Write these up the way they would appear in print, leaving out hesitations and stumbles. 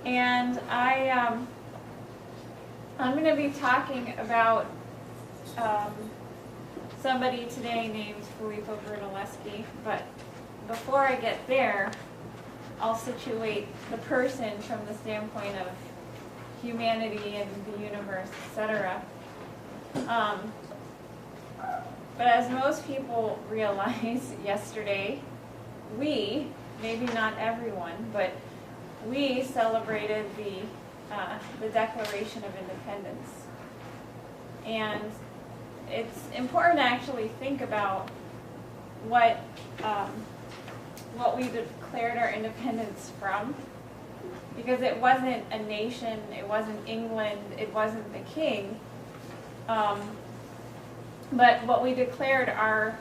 And I'm going to be talking about somebody today named Filippo Brunelleschi, but before I get there, I'll situate the person from the standpoint of humanity and the universe, etc. But as most people realized yesterday, we, maybe not everyone, but we celebrated the Declaration of Independence. And it's important to actually think about what we declared our independence from, because it wasn't a nation, it wasn't England, it wasn't the king, but what we declared our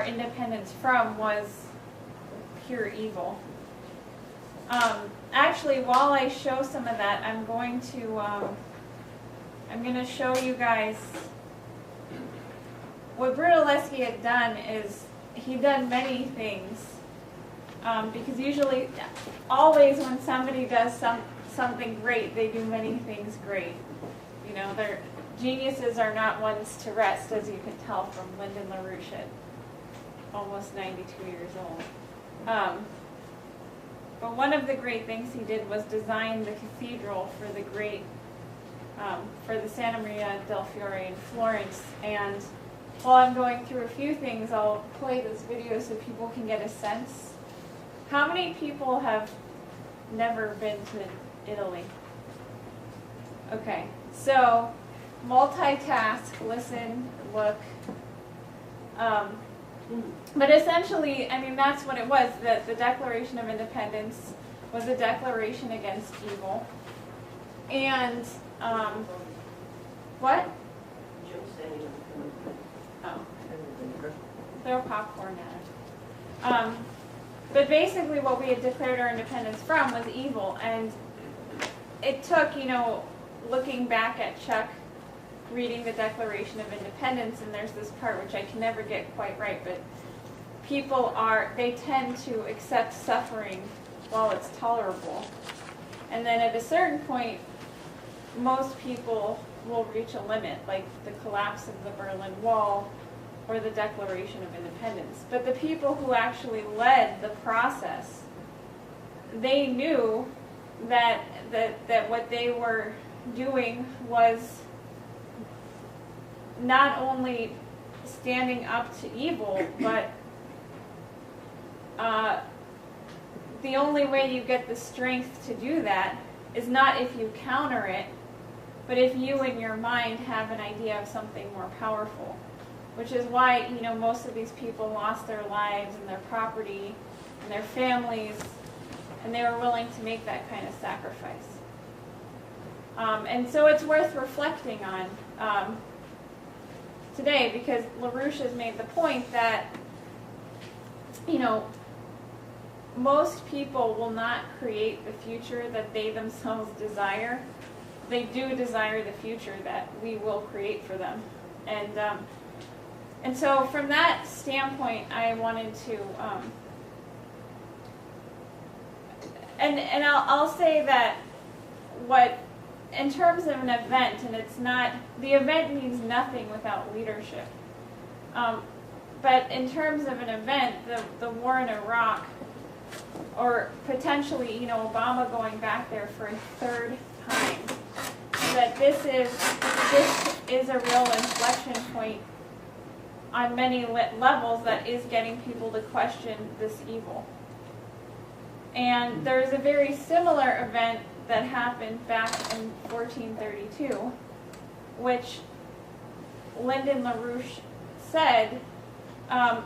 independence from was pure evil. Actually, while I show some of that, I'm going to show you guys what Brunelleschi had done. Is he'd done many things, because usually, always when somebody does something great, they do many things great. You know, their geniuses are not ones to rest, as you can tell from Lyndon LaRouche at almost 92 years old. But one of the great things he did was design the cathedral for the Santa Maria del Fiore in Florence. And while I'm going through a few things, I'll play this video so people can get a sense. How many people have never been to Italy? Okay, so multitask, listen, look. But essentially, I mean, that's what it was. The Declaration of Independence was a declaration against evil. And, what? Oh. Throw popcorn at it. But basically what we had declared our independence from was evil. And it took, looking back at Chuck reading the Declaration of Independence, and there's this part which I can never get quite right, but they tend to accept suffering while it's tolerable. And then at a certain point, most people will reach a limit, like the collapse of the Berlin Wall or the Declaration of Independence. But the people who actually led the process, they knew that what they were doing was not only standing up to evil, but the only way you get the strength to do that is not if you counter it, but if you in your mind have an idea of something more powerful. Which is why, most of these people lost their lives and their property and their families, and they were willing to make that kind of sacrifice. And so it's worth reflecting on today, because LaRouche has made the point that, most people will not create the future that they themselves desire. They do desire the future that we will create for them. And so from that standpoint, I wanted to, and I'll say that in terms of an event, and the event means nothing without leadership. But in terms of an event, the war in Iraq, or potentially, Obama going back there for a third time, that this is a real inflection point on many levels that is getting people to question this evil. And there's a very similar event that happened back in 1432, which Lyndon LaRouche said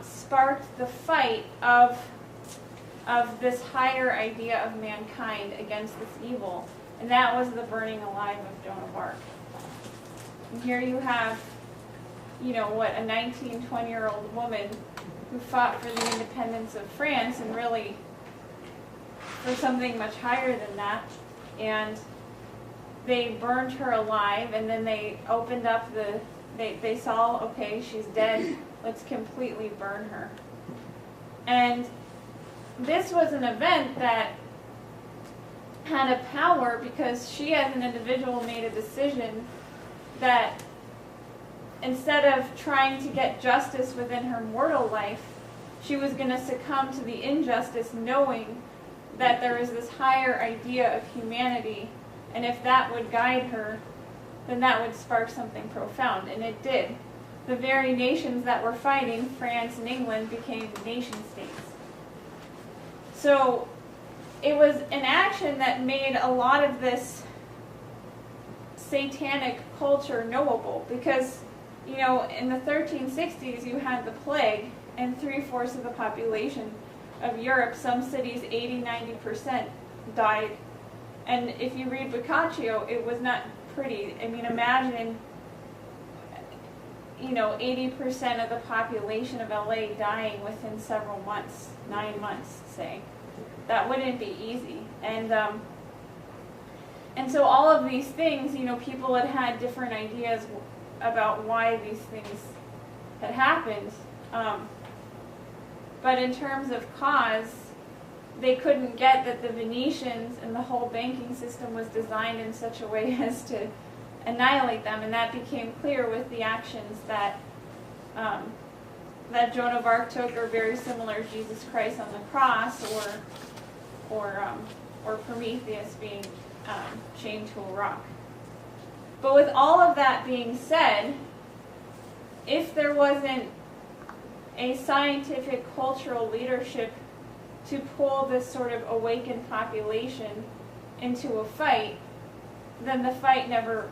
sparked the fight of this higher idea of mankind against this evil, and that was the burning alive of Joan of Arc. And here you have, a 19, 20-year-old woman who fought for the independence of France, and really for something much higher than that. And they burned her alive, and then they opened up they saw, okay, she's dead, let's completely burn her. And this was an event that had a power because she as an individual made a decision that instead of trying to get justice within her mortal life, she was going to succumb to the injustice knowing that there is this higher idea of humanity, and if that would guide her, then that would spark something profound, and it did. The very nations that were fighting, France and England, became nation states. So it was an action that made a lot of this satanic culture knowable, because, you know, in the 1360s you had the plague, and 3/4 of the population of Europe, some cities 80-90% died. And if you read Boccaccio, it was not pretty. I mean, imagine, you know, 80% of the population of LA dying within several months, 9 months, say. That wouldn't be easy. And so all of these things, you know, people had had different ideas about why these things had happened. But in terms of cause, they couldn't get that the Venetians and the whole banking system was designed in such a way as to annihilate them, and that became clear with the actions that that Joan of Arc took, are very similar to Jesus Christ on the cross, or Prometheus being chained to a rock. But with all of that being said, if there wasn't a scientific cultural leadership to pull this sort of awakened population into a fight, then the fight never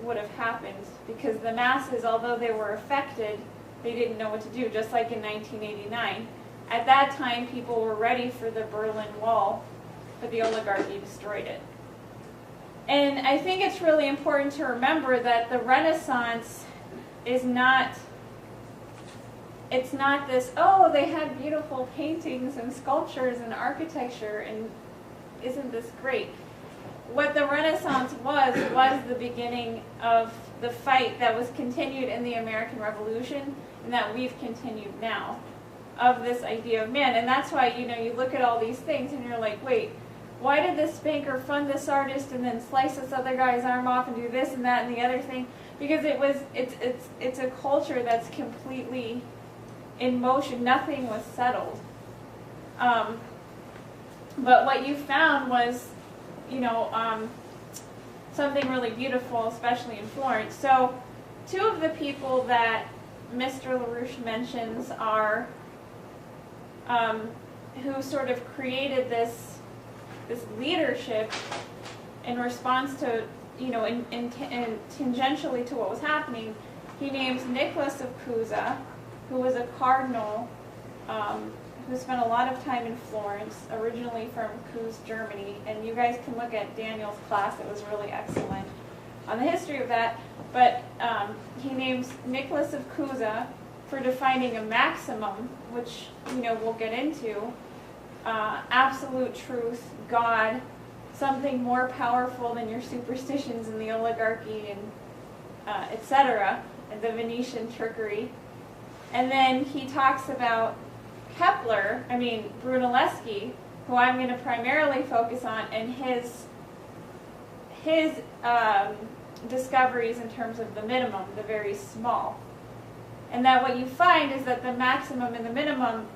would have happened, because the masses, although they were affected, they didn't know what to do, just like in 1989. At that time, people were ready for the Berlin Wall, but the oligarchy destroyed it. And I think it's really important to remember that the Renaissance is not, it's not this, oh, they had beautiful paintings and sculptures and architecture, and isn't this great? What the Renaissance was the beginning of the fight that was continued in the American Revolution, and that we've continued now, of this idea of man. And that's why, you know, you look at all these things and you're like, wait, why did this banker fund this artist and then slice this other guy's arm off and do this and that and the other thing? Because it's a culture that's completely in motion. Nothing was settled. But what you found was, you know, something really beautiful, especially in Florence. So two of the people that Mr. LaRouche mentions are who sort of created this leadership in response to, you know, and tangentially to what was happening. He names Nicholas of Cusa, who was a cardinal who spent a lot of time in Florence, originally from Cuse, Germany. And you guys can look at Daniel's class, it was really excellent on the history of that. But he names Nicholas of Cusa for defining a maximum, which, you know, we'll get into. Absolute truth, God, something more powerful than your superstitions and the oligarchy and etc., and the Venetian trickery. And then he talks about Brunelleschi, who I'm going to primarily focus on, and his discoveries in terms of the minimum, the very small. And that what you find is that the maximum and the minimum,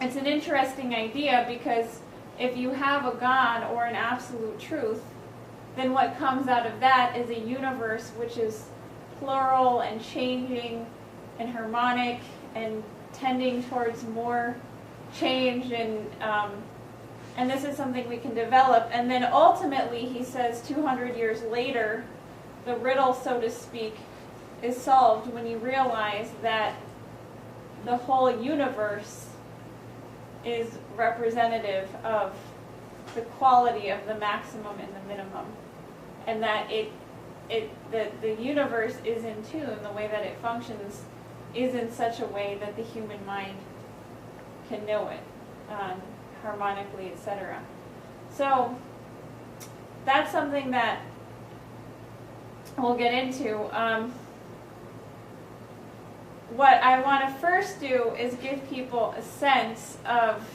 it's an interesting idea, because if you have a God or an absolute truth, then what comes out of that is a universe which is plural and changing and harmonic and tending towards more change, and this is something we can develop. And then ultimately, he says 200 years later, the riddle, so to speak, is solved when you realize that the whole universe is representative of the quality of the maximum and the minimum, and that the universe is in tune. The way that it functions is in such a way that the human mind can know it harmonically, etc. So that's something that we'll get into. What I want to first do is give people a sense of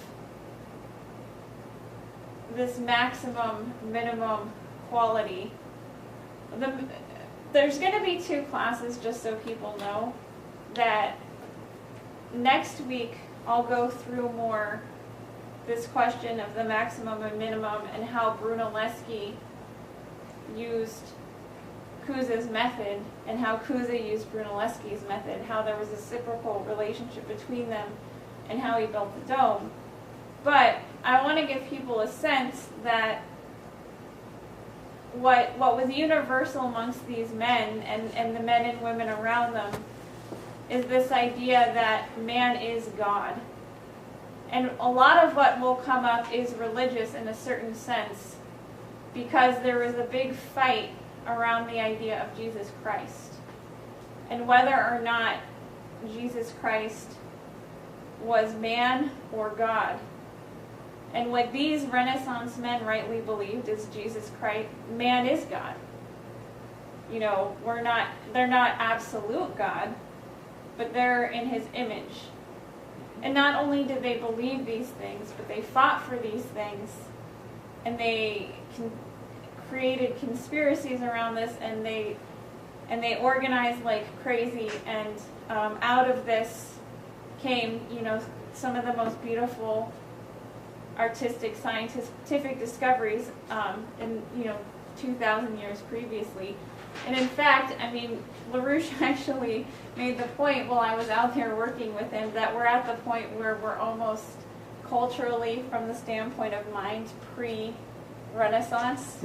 this maximum, minimum quality. There's going to be 2 classes, just so people know, that next week I'll go through more this question of the maximum and minimum and how Brunelleschi used Cusa's method and how Cusa used Brunelleschi's method, how there was a reciprocal relationship between them and how he built the dome. But I want to give people a sense that what was universal amongst these men and the men and women around them is this idea that man is God. And a lot of what will come up is religious in a certain sense, because there was a big fight around the idea of Jesus Christ and whether or not Jesus Christ was man or God. And what these Renaissance men rightly believed is Jesus Christ, man is God. You know, they're not absolute God, but they're in his image. And not only did they believe these things, but they fought for these things, and they created conspiracies around this, and they organized like crazy, and out of this came, you know, some of the most beautiful artistic, scientific discoveries in, you know, 2,000 years previously. And in fact, I mean, LaRouche actually made the point while I was out there working with him that we're at the point where we're almost culturally, from the standpoint of mind, pre-Renaissance.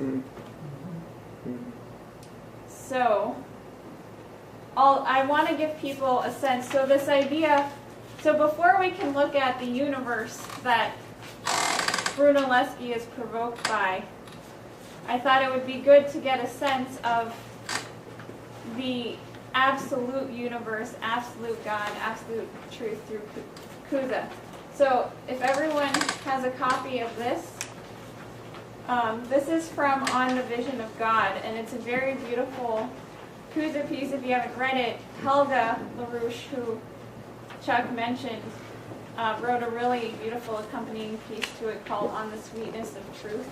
So, I want to give people a sense. So this idea, so before we can look at the universe that Brunelleschi is provoked by, I thought it would be good to get a sense of the absolute universe, absolute God, absolute truth through Cusa. So if everyone has a copy of this, this is from On the Vision of God, and it's a very beautiful Cusa piece. If you haven't read it, Helga LaRouche, who Chuck mentioned, wrote a really beautiful accompanying piece to it called On the Sweetness of Truth.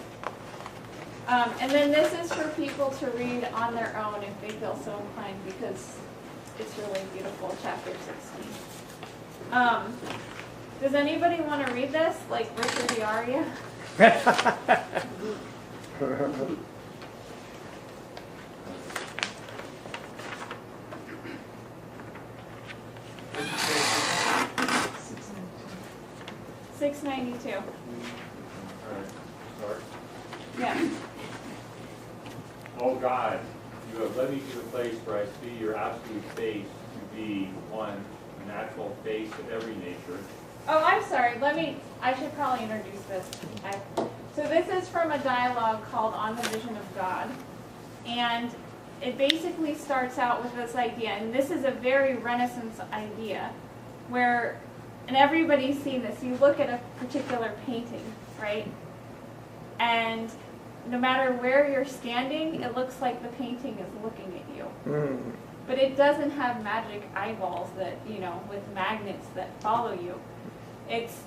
And then this is for people to read on their own if they feel so inclined, because it's really beautiful, chapter 16. Does anybody want to read this, like Richard the Aria? $6.92. Start. Yeah. Oh God, you have led me to the place where I see your absolute face to be one, the natural face of every nature. Oh, I'm sorry. I should probably introduce this. So this is from a dialogue called On the Vision of God. And it basically starts out with this idea, and this is a very Renaissance idea, where, and everybody's seen this, you look at a particular painting, right? And no matter where you're standing, it looks like the painting is looking at you. But it doesn't have magic eyeballs that, you know, with magnets that follow you. It's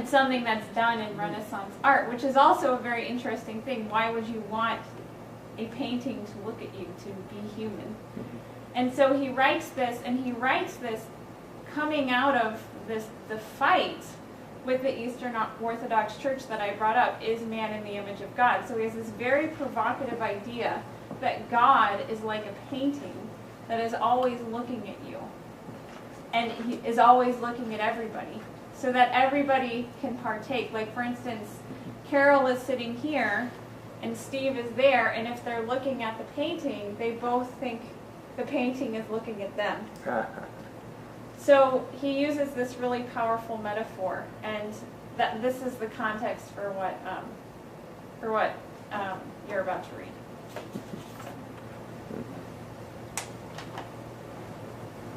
something that's done in Renaissance art, which is also a very interesting thing. Why would you want a painting to look at you, to be human? And so he writes this, and he writes this coming out of the fight with the Eastern Orthodox Church that I brought up, is man in the image of God. So he has this very provocative idea that God is like a painting that is always looking at you. And he is always looking at everybody, so that everybody can partake. Like, for instance, Carol is sitting here, and Steve is there, and if they're looking at the painting, they both think the painting is looking at them. So he uses this really powerful metaphor, and that this is the context for what you're about to read.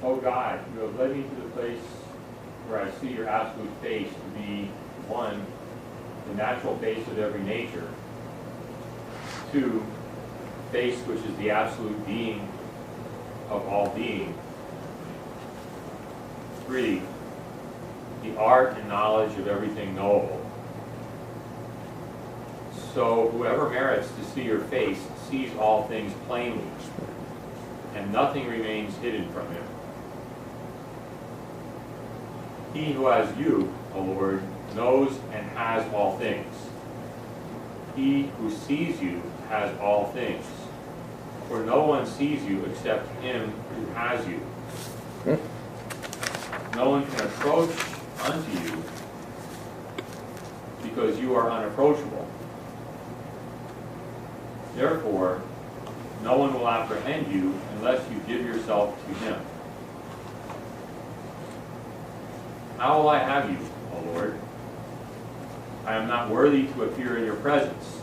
Oh God, you have led me to the place where I see your absolute face to be one, the natural face of every nature. Two, face which is the absolute being of all being. Three, the art and knowledge of everything knowable. So whoever merits to see your face sees all things plainly, and nothing remains hidden from him. He who has you, O Lord, knows and has all things. He who sees you has all things. For no one sees you except him who has you. No one can approach unto you because you are unapproachable. Therefore, no one will apprehend you unless you give yourself to him. How will I have you, O Lord? I am not worthy to appear in your presence.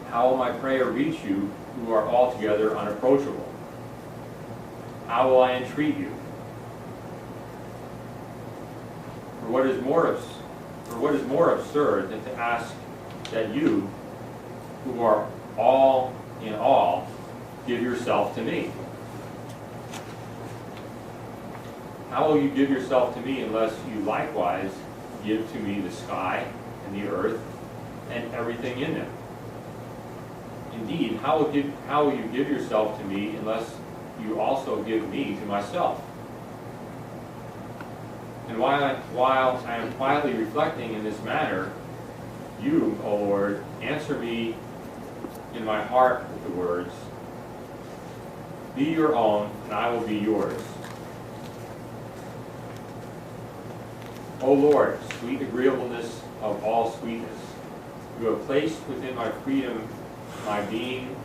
How will my prayer reach you who are altogether unapproachable? How will I entreat you? For what is more absurd than to ask that you, who are all in all, give yourself to me? How will you give yourself to me unless you likewise give to me the sky and the earth and everything in them? Indeed, how will you give yourself to me unless you also give me to myself? And while I am quietly reflecting in this matter, you, O Lord, answer me in my heart with the words, be your own, and I will be yours. O Lord, sweet agreeableness of all sweetness, you have placed within my freedom my being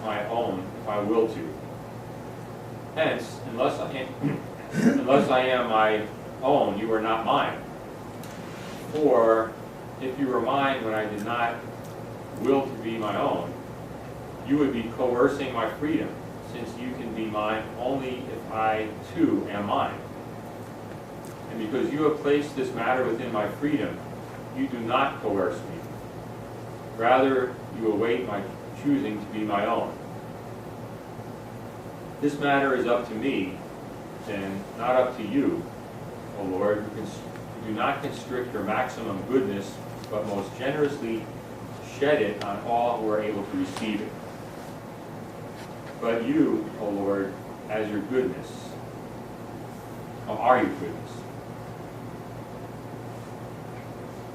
my own if I will to. Hence, unless I am my own, you are not mine. For if you were mine when I did not will to be my own, you would be coercing my freedom, since you can be mine only if I too am mine. And because you have placed this matter within my freedom, you do not coerce me. Rather, you await my choosing to be my own. This matter is up to me, then not up to you, O Lord, who do not constrict your maximum goodness, but most generously shed it on all who are able to receive it. But you, O Lord, as your goodness, are your goodness.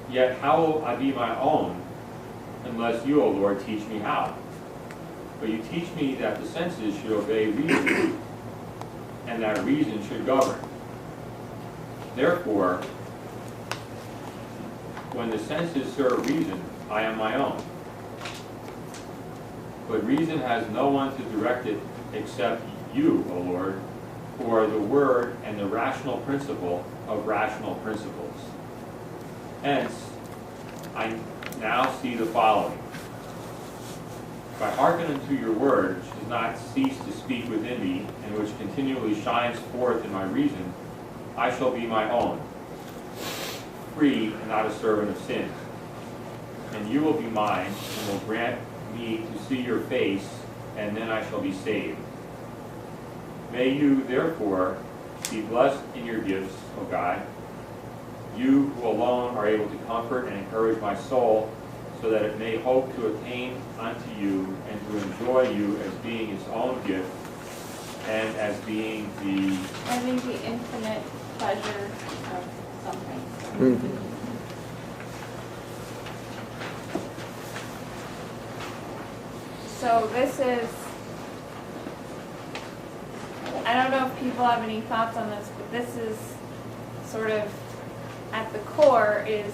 Yet how will I be my own unless you, O Lord, teach me how? But you teach me that the senses should obey reason, and that reason should govern. Therefore, when the senses serve reason, I am my own. But reason has no one to direct it except you, O Lord, who are the word and the rational principle of rational principles. Hence, I now see the following. If I hearken unto your word, which does not cease to speak within me, and which continually shines forth in my reason, I shall be my own, free and not a servant of sin. And you will be mine, and will grant me to see your face, and then I shall be saved. May you, therefore, be blessed in your gifts, O God, you who alone are able to comfort and encourage my soul, so that it may hope to attain unto you and to enjoy you as being its own gift and as being the infinite pleasure of something. Mm-hmm. So this is, I don't know if people have any thoughts on this, but this is sort of at the core is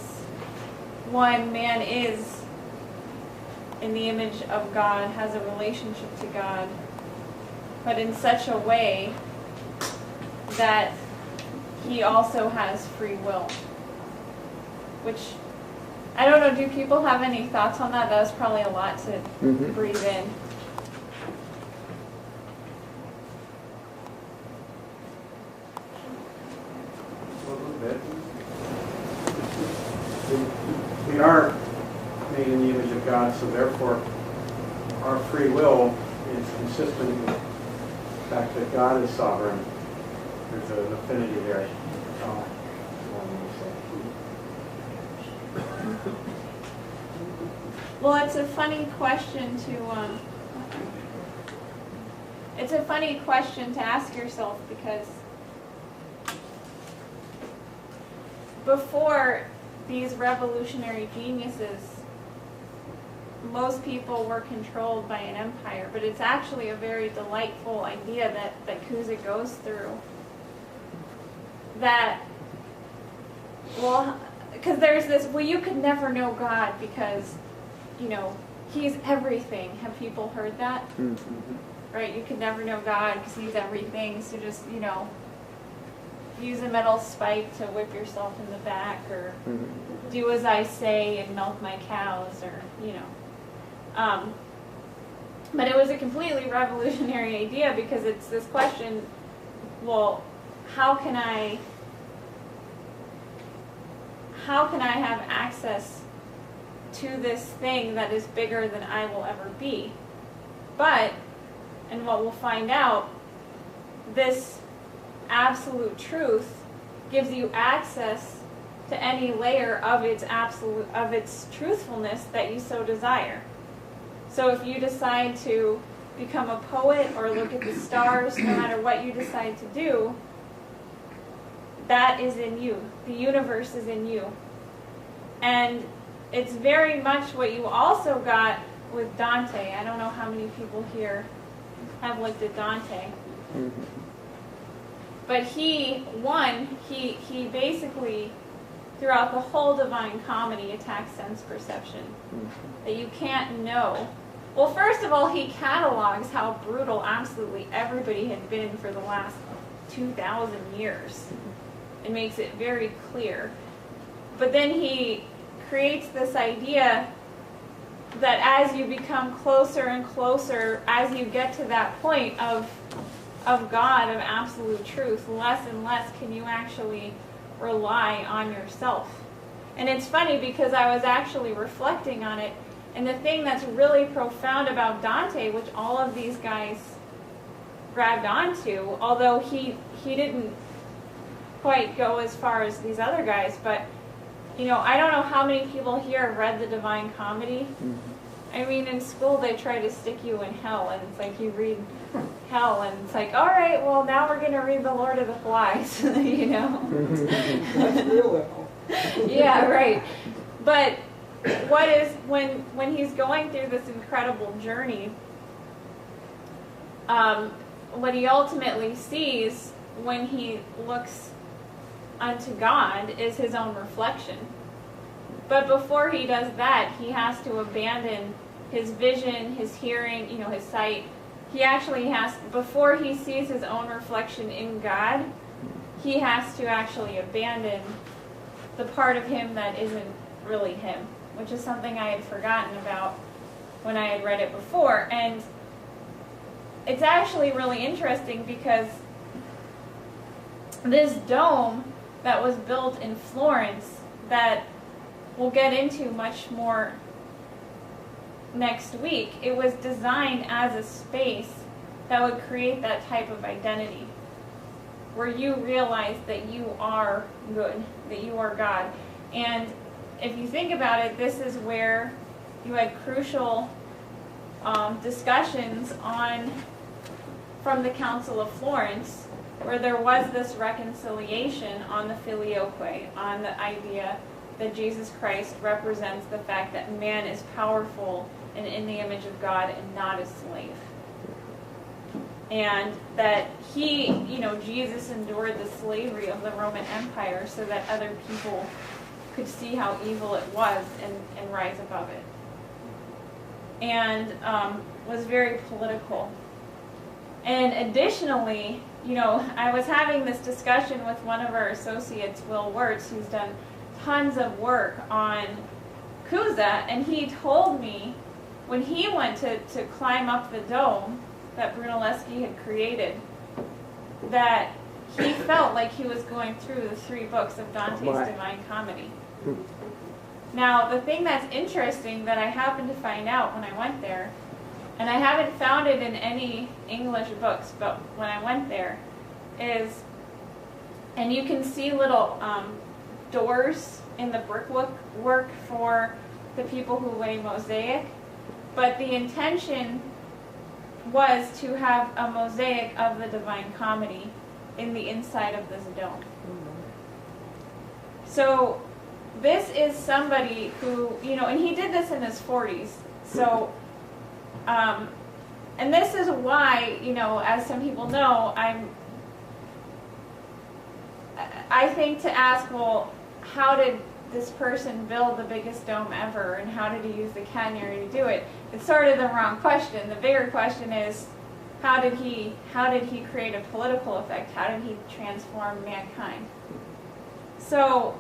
one, man is in the image of God, has a relationship to God, but in such a way that he also has free will. Which, I don't know, do people have any thoughts on that? That was probably a lot to breathe in. A little bit. We are made in the image of God, so therefore our free will is consistent with the fact that God is sovereign. There's an affinity there. Well, it's a funny question to ask yourself, because before these revolutionary geniuses, most people were controlled by an empire, but it's actually a very delightful idea that Cusa goes through. That, well, because there's this, well, you could never know God because, you know, He's everything. Have people heard that? Mm-hmm. Right? You could never know God because He's everything, so just, you know, use a metal spike to whip yourself in the back, or do as I say and milk my cows, or, you know. But it was a completely revolutionary idea, because it's this question, well, how can I have access to this thing that is bigger than I will ever be? But, and what we'll find out, this absolute truth gives you access to any layer of its truthfulness that you so desire. So if you decide to become a poet or look at the stars, no matter what you decide to do, that is in you. The universe is in you. And it's very much what you also got with Dante. I don't know how many people here have looked at Dante. But he basically, throughout the whole Divine Comedy, attacks sense perception. That you can't know. Well, first of all, he catalogs how brutal absolutely everybody had been for the last 2,000 years. It makes it very clear. But then he creates this idea that as you become closer and closer, as you get to that point of God, of absolute truth, less and less can you actually rely on yourself. And it's funny, because I was actually reflecting on it, and the thing that's really profound about Dante, which all of these guys grabbed onto, although he didn't quite go as far as these other guys, but, you know, I don't know how many people here have read the Divine Comedy. I mean, in school they try to stick you in hell, and it's like you read hell, and it's like, all right, well, now we're going to read the Lord of the Flies, you know? That's real hell. Yeah, right. But what is, when he's going through this incredible journey, what he ultimately sees when he looks unto God is his own reflection. But before he does that, he has to abandon his vision, his hearing, you know, his sight. He actually has, before he sees his own reflection in God, he has to actually abandon the part of him that isn't really him, which is something I had forgotten about when I had read it before. And it's actually really interesting, because this dome that was built in Florence, that we'll get into much more next week, it was designed as a space that would create that type of identity, where you realize that you are good, that you are God. And if you think about it, this is where you had crucial discussions from the Council of Florence, where there was this reconciliation on the filioque, on the idea that Jesus Christ represents the fact that man is powerful and in the image of God and not a slave. And that he, you know, Jesus endured the slavery of the Roman Empire so that other people could see how evil it was and rise above it. And was very political. And additionally, you know, I was having this discussion with one of our associates, Will Wirtz, who's done tons of work on Cusa, and he told me when he went to climb up the dome that Brunelleschi had created, that he felt like he was going through the 3 books of Dante's Divine Comedy. Now, the thing that's interesting that I happened to find out when I went there, and I haven't found it in any English books, but when I went there, is, and you can see little doors in the brickwork for the people who lay mosaic, but the intention was to have a mosaic of the Divine Comedy in the inside of this dome. So this is somebody who, you know, and he did this in his 40s. So, and this is why, you know, as some people know, I think to ask, well, how did this person build the biggest dome ever, and how did he use the catenary to do it? It's sort of the wrong question. The bigger question is, how did he create a political effect? How did he transform mankind? So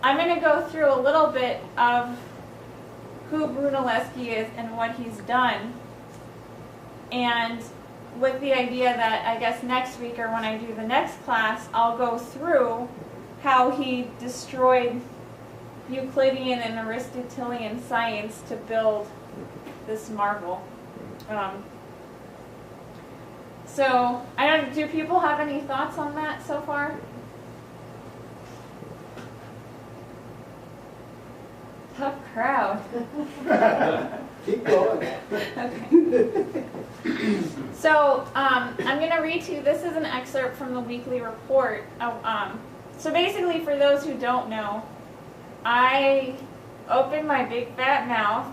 I'm going to go through a little bit of who Brunelleschi is and what he's done, and with the idea that I guess next week or when I do the next class, I'll go through how he destroyed Euclidean and Aristotelian science to build this marvel. So, do people have any thoughts on that so far? Tough crowd. Keep going. Okay. So, I'm going to read to you, this is an excerpt from the weekly report. So basically, for those who don't know, I opened my big fat mouth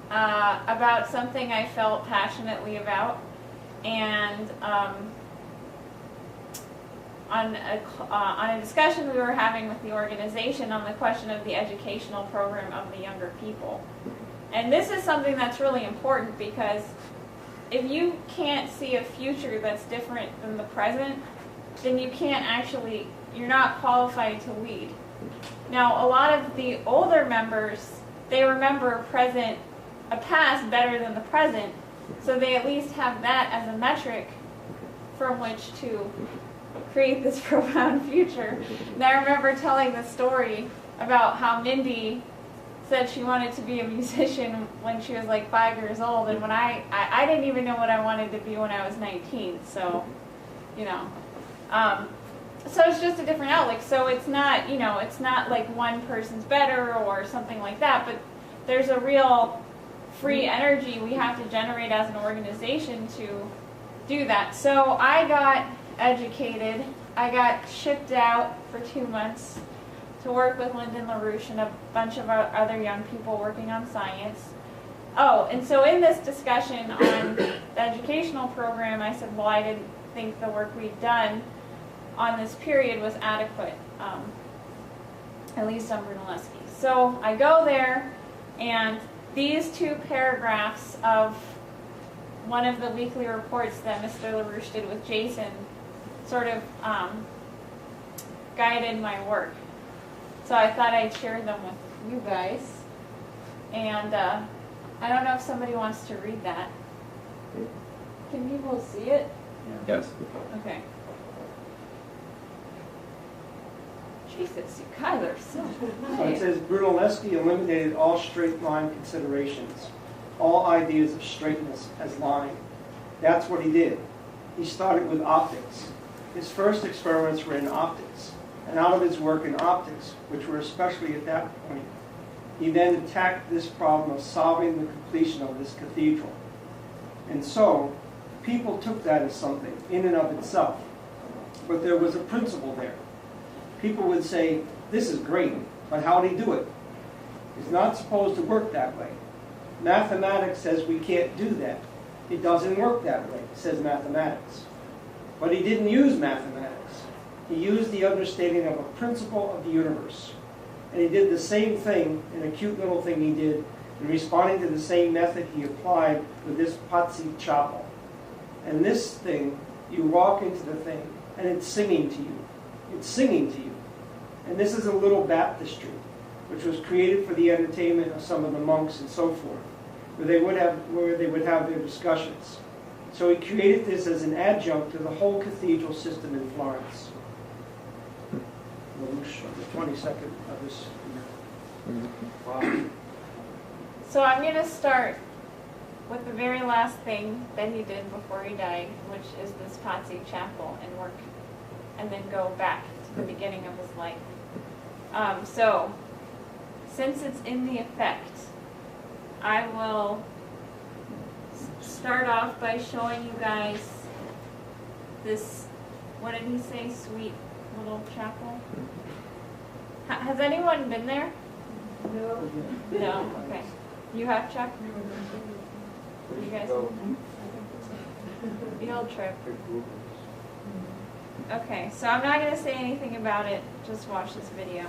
about something I felt passionately about, and on a discussion we were having with the organization on the question of the educational program of the younger people. And this is something that's really important, because if you can't see a future that's different than the present, then you can't actually, you're not qualified to lead. Now, a lot of the older members, they remember a past better than the present, so they at least have that as a metric from which to create this profound future. And I remember telling the story about how Mindy said she wanted to be a musician when she was like 5 years old, and when I didn't even know what I wanted to be when I was 19, so, you know. So it's just a different outlook. So it's not, you know, it's not like one person's better or something like that, but there's a real free energy we have to generate as an organization to do that. So I got educated. I got shipped out for 2 months to work with Lyndon LaRouche and a bunch of other young people working on science. Oh, and so in this discussion on the educational program, I said, well, I didn't think the work we'd done on this period was adequate, at least on Brunelleschi. So I go there, and these 2 paragraphs of one of the weekly reports that Mr. LaRouche did with Jason sort of guided my work. So I thought I'd share them with you guys. And I don't know if somebody wants to read that. Can people see it? Yes. Okay. Jesus, you guys are so So it says Brunelleschi eliminated all straight line considerations, all ideas of straightness as line. That's what he did. He started with optics. His first experiments were in optics, and out of his work in optics, which were especially at that point, he then attacked this problem of solving the completion of this cathedral. And so, people took that as something in and of itself, but there was a principle there. People would say, this is great, but how did he do it? It's not supposed to work that way. Mathematics says we can't do that. It doesn't work that way, says mathematics. But he didn't use mathematics. He used the understanding of a principle of the universe. And he did the same thing, in a cute little thing he did, in responding to the same method he applied with this Pazzi chapel. And this thing, you walk into the thing, and it's singing to you. It's singing to you. And this is a little baptistry, which was created for the entertainment of some of the monks and so forth, where they would have their discussions. So he created this as an adjunct to the whole cathedral system in Florence. The 22nd of this year. Wow. So I'm going to start with the very last thing that he did before he died, which is this Pazzi chapel and work, and then go back to the beginning of his life. So since it's in the effect, I will start off by showing you guys this, what did he say, sweet little chapel? Has anyone been there? No. No, okay. You have, Chuck? You guys? Field trip. Okay, so I'm not going to say anything about it, just watch this video.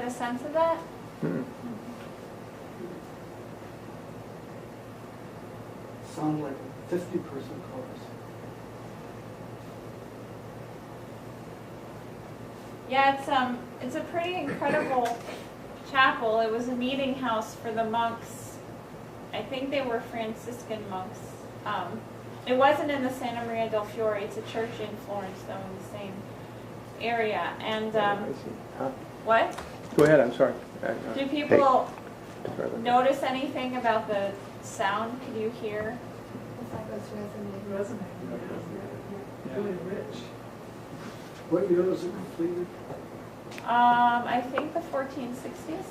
Sense of that? Sound like a 50-person chorus. Yeah, it's a pretty incredible chapel. It was a meeting house for the monks. I think they were Franciscan monks. It wasn't in the Santa Maria del Fiore. It's a church in Florence, though, in the same area. And what? Go ahead, I'm sorry. Do people notice anything about the sound? Can you hear? It's like it's resonating. Really rich. What year was it completed? I think the 1460s.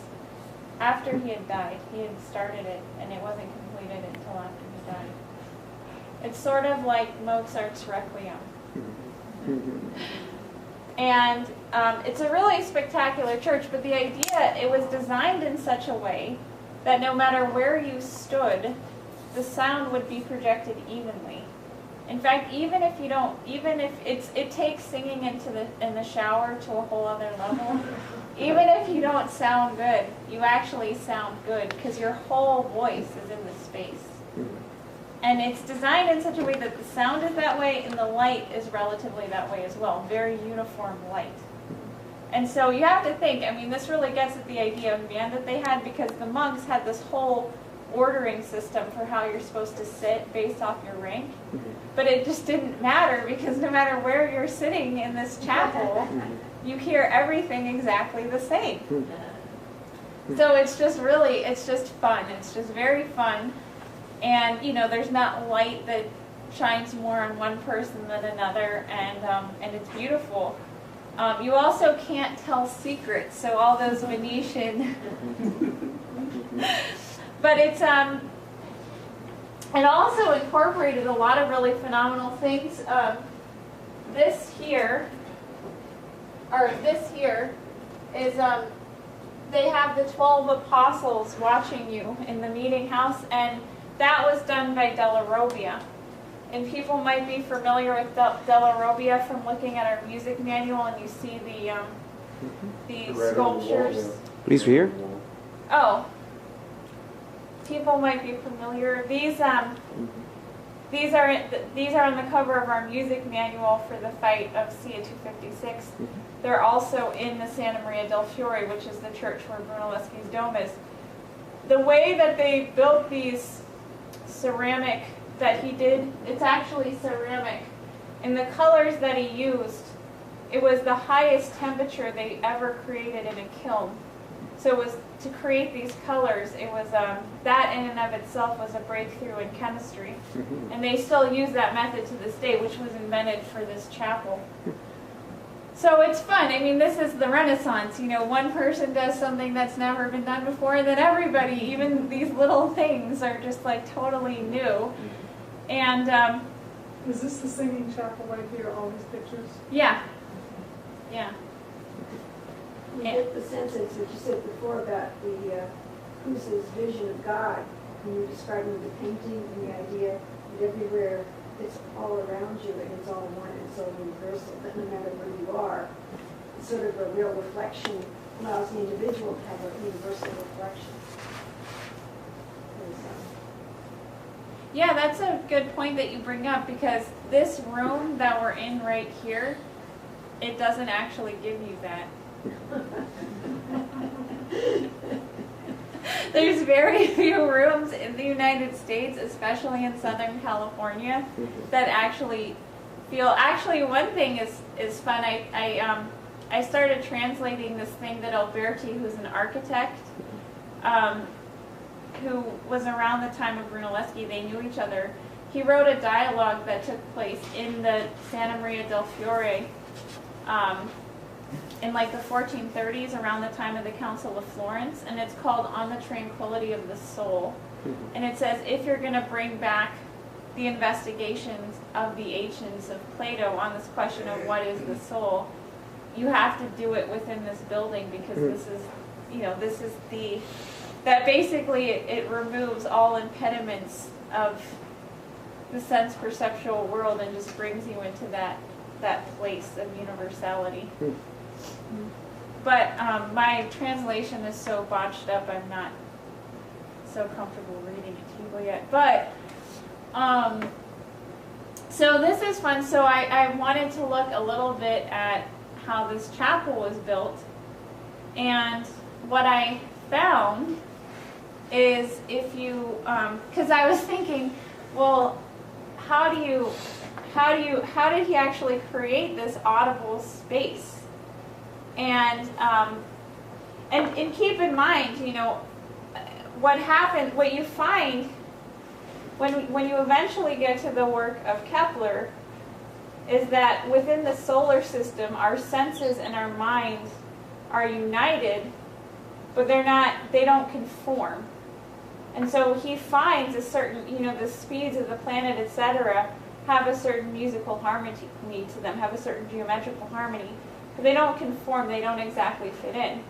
After he had died. He had started it, and it wasn't completed until after he died. It's sort of like Mozart's Requiem. And it's a really spectacular church, but the idea, it was designed in such a way that no matter where you stood, the sound would be projected evenly. In fact, even if it takes singing in the shower to a whole other level. Even if you don't sound good, you actually sound good because your whole voice is in the space. And it's designed in such a way that the sound is that way and the light is relatively that way as well. Very uniform light. And so you have to think, I mean, this really gets at the idea of band that they had, because the monks had this whole ordering system for how you're supposed to sit based off your rank. But it just didn't matter, because no matter where you're sitting in this chapel, you hear everything exactly the same. So it's just fun. It's just very fun. And, you know, there's not light that shines more on one person than another, and it's beautiful. You also can't tell secrets, so all those Venetian... But it also incorporated a lot of really phenomenal things. This here is, they have the 12 apostles watching you in the meeting house, and that was done by Della Robbia. And people might be familiar with Della Robbia from looking at our music manual, and you see the sculptures. These are here? Oh. People might be familiar. These are on the cover of our music manual for the fight of Cia 256. They're also in the Santa Maria del Fiore, which is the church where Brunelleschi's dome is. The way that they built these ceramic that he did, it's actually ceramic. And the colors that he used, it was the highest temperature they ever created in a kiln. So it was to create these colors, it was that in and of itself was a breakthrough in chemistry. And they still use that method to this day, which was invented for this chapel. So it's fun. I mean, this is the Renaissance. You know, one person does something that's never been done before, and then everybody, even these little things, are just like totally new. And is this the singing chapel right here, all these pictures? Yeah. Yeah. You get the sense, as you said before, about the Cruz's vision of God, when you're describing the painting and the idea that everywhere it's all around you and it's all one and it's all universal, that no matter where you are, it's sort of a real reflection allows the individual to have a universal reflection. Yeah, that's a good point that you bring up, because this room that we're in right here, it doesn't actually give you that. There's very few rooms in the United States, especially in Southern California, that actually feel. Actually, one thing is fun. I started translating this thing that Alberti, who's an architect, who was around the time of Brunelleschi, they knew each other. He wrote a dialogue that took place in the Santa Maria del Fiore in like the 1430s, around the time of the Council of Florence, and it's called On the Tranquility of the Soul. And it says, if you're going to bring back the investigations of the ancients of Plato on this question of what is the soul, you have to do it within this building, because this is, this is that basically it removes all impediments of the sense perceptual world and just brings you into that place of universality. But my translation is so botched up, I'm not so comfortable reading it to people yet. But so this is fun. So I wanted to look a little bit at how this chapel was built, and what I found is, if you, because I was thinking, well, how did he actually create this audible space? And keep in mind, what you find when you eventually get to the work of Kepler is that within the solar system, our senses and our minds are united, but they don't conform. And so he finds a certain, the speeds of the planet, etc., have a certain musical harmony to them, have a certain geometrical harmony. But they don't conform, they don't exactly fit in.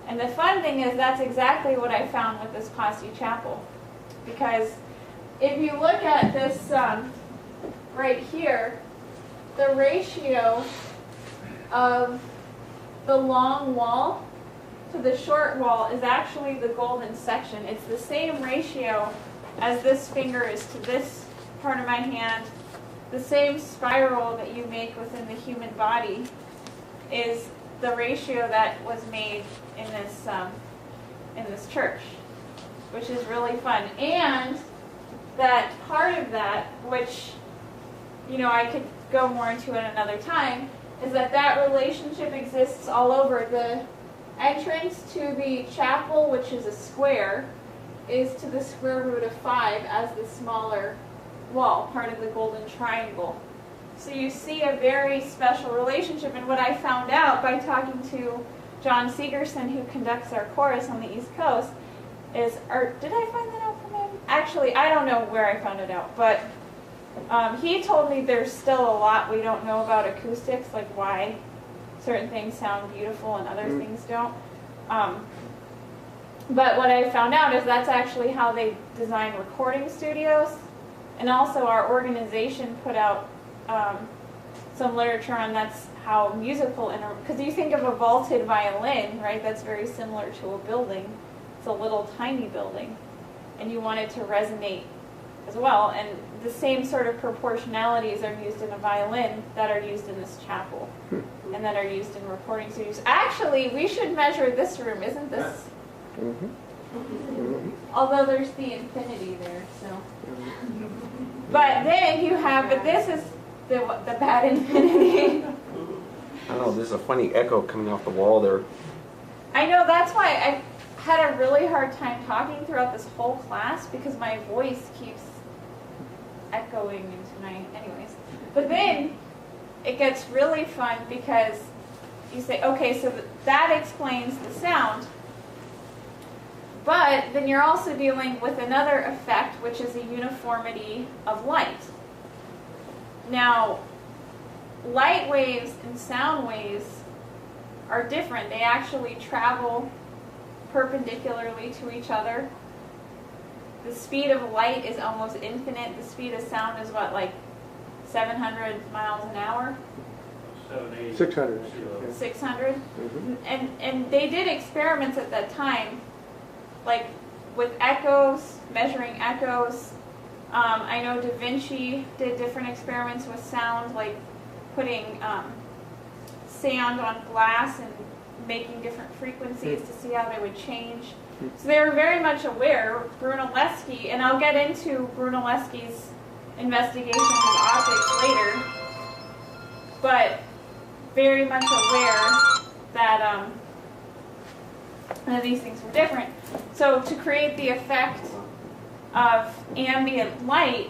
And the fun thing is, that's exactly what I found with this Posse Chapel. Because if you look at this right here, the ratio of the long wall to the short wall is actually the golden section. It's the same ratio as this finger is to this part of my hand. The same spiral that you make within the human body is the ratio that was made in this church, which is really fun. And that part of that, which I could go more into it another time, is that relationship exists all over. The entrance to the chapel, which is a square, is to the square root of 5 as the smaller wall, part of the golden triangle. So you see a very special relationship. And what I found out by talking to John Segerson, who conducts our chorus on the East Coast, is, did I find that out from him? Actually, I don't know where I found it out, but he told me there's still a lot we don't know about acoustics, like why certain things sound beautiful and other things don't. But what I found out is that's actually how they design recording studios. And also our organization put out some literature on that's how musical, because you think of a vaulted violin, right? That's very similar to a building. It's a little tiny building, and you want it to resonate as well. And the same sort of proportionalities are used in a violin that are used in this chapel, and that are used in recording studios. Actually, we should measure this room, isn't this? Although there's the infinity there, so. But then you have, this is the bad infinity. I don't know, there's a funny echo coming off the wall there. I know, that's why I had a really hard time talking throughout this whole class, because my voice keeps echoing into my, anyways. But then it gets really fun, because you say, okay, so that explains the sound. But then you're also dealing with another effect, which is a uniformity of light. Now, light waves and sound waves are different. They actually travel perpendicularly to each other. The speed of light is almost infinite. The speed of sound is what, like 700 miles an hour? 600. 600? Mhm. And they did experiments at that time, like with echoes, measuring echoes. I know Da Vinci did different experiments with sound, like putting sand on glass and making different frequencies to see how they would change. So they were very much aware. Brunelleschi, and I'll get into Brunelleschi's investigations of optics later, but very much aware that these things were different. So to create the effect of ambient light,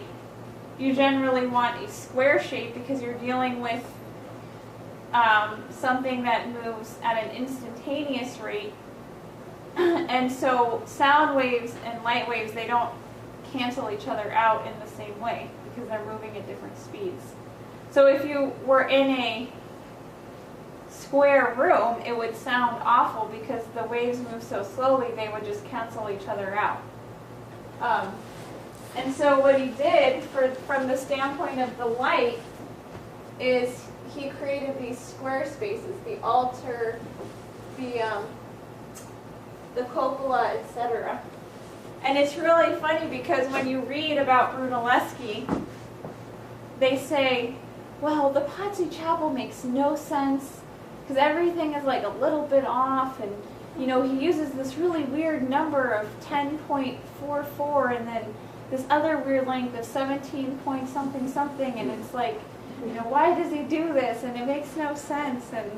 you generally want a square shape because you're dealing with something that moves at an instantaneous rate. And so sound waves and light waves, they don't cancel each other out in the same way because they're moving at different speeds. So if you were in a square room, it would sound awful because the waves move so slowly, they would just cancel each other out. And so what he did, from the standpoint of the light, is he created these square spaces, the altar, the cupola, etc. And it's really funny because when you read about Brunelleschi, they say, well, the Pazzi Chapel makes no sense because everything is like a little bit off, and you know, he uses this really weird number of 10.44 and then this other weird length of 17 point something something, and it's like, you know, why does he do this? And it makes no sense, and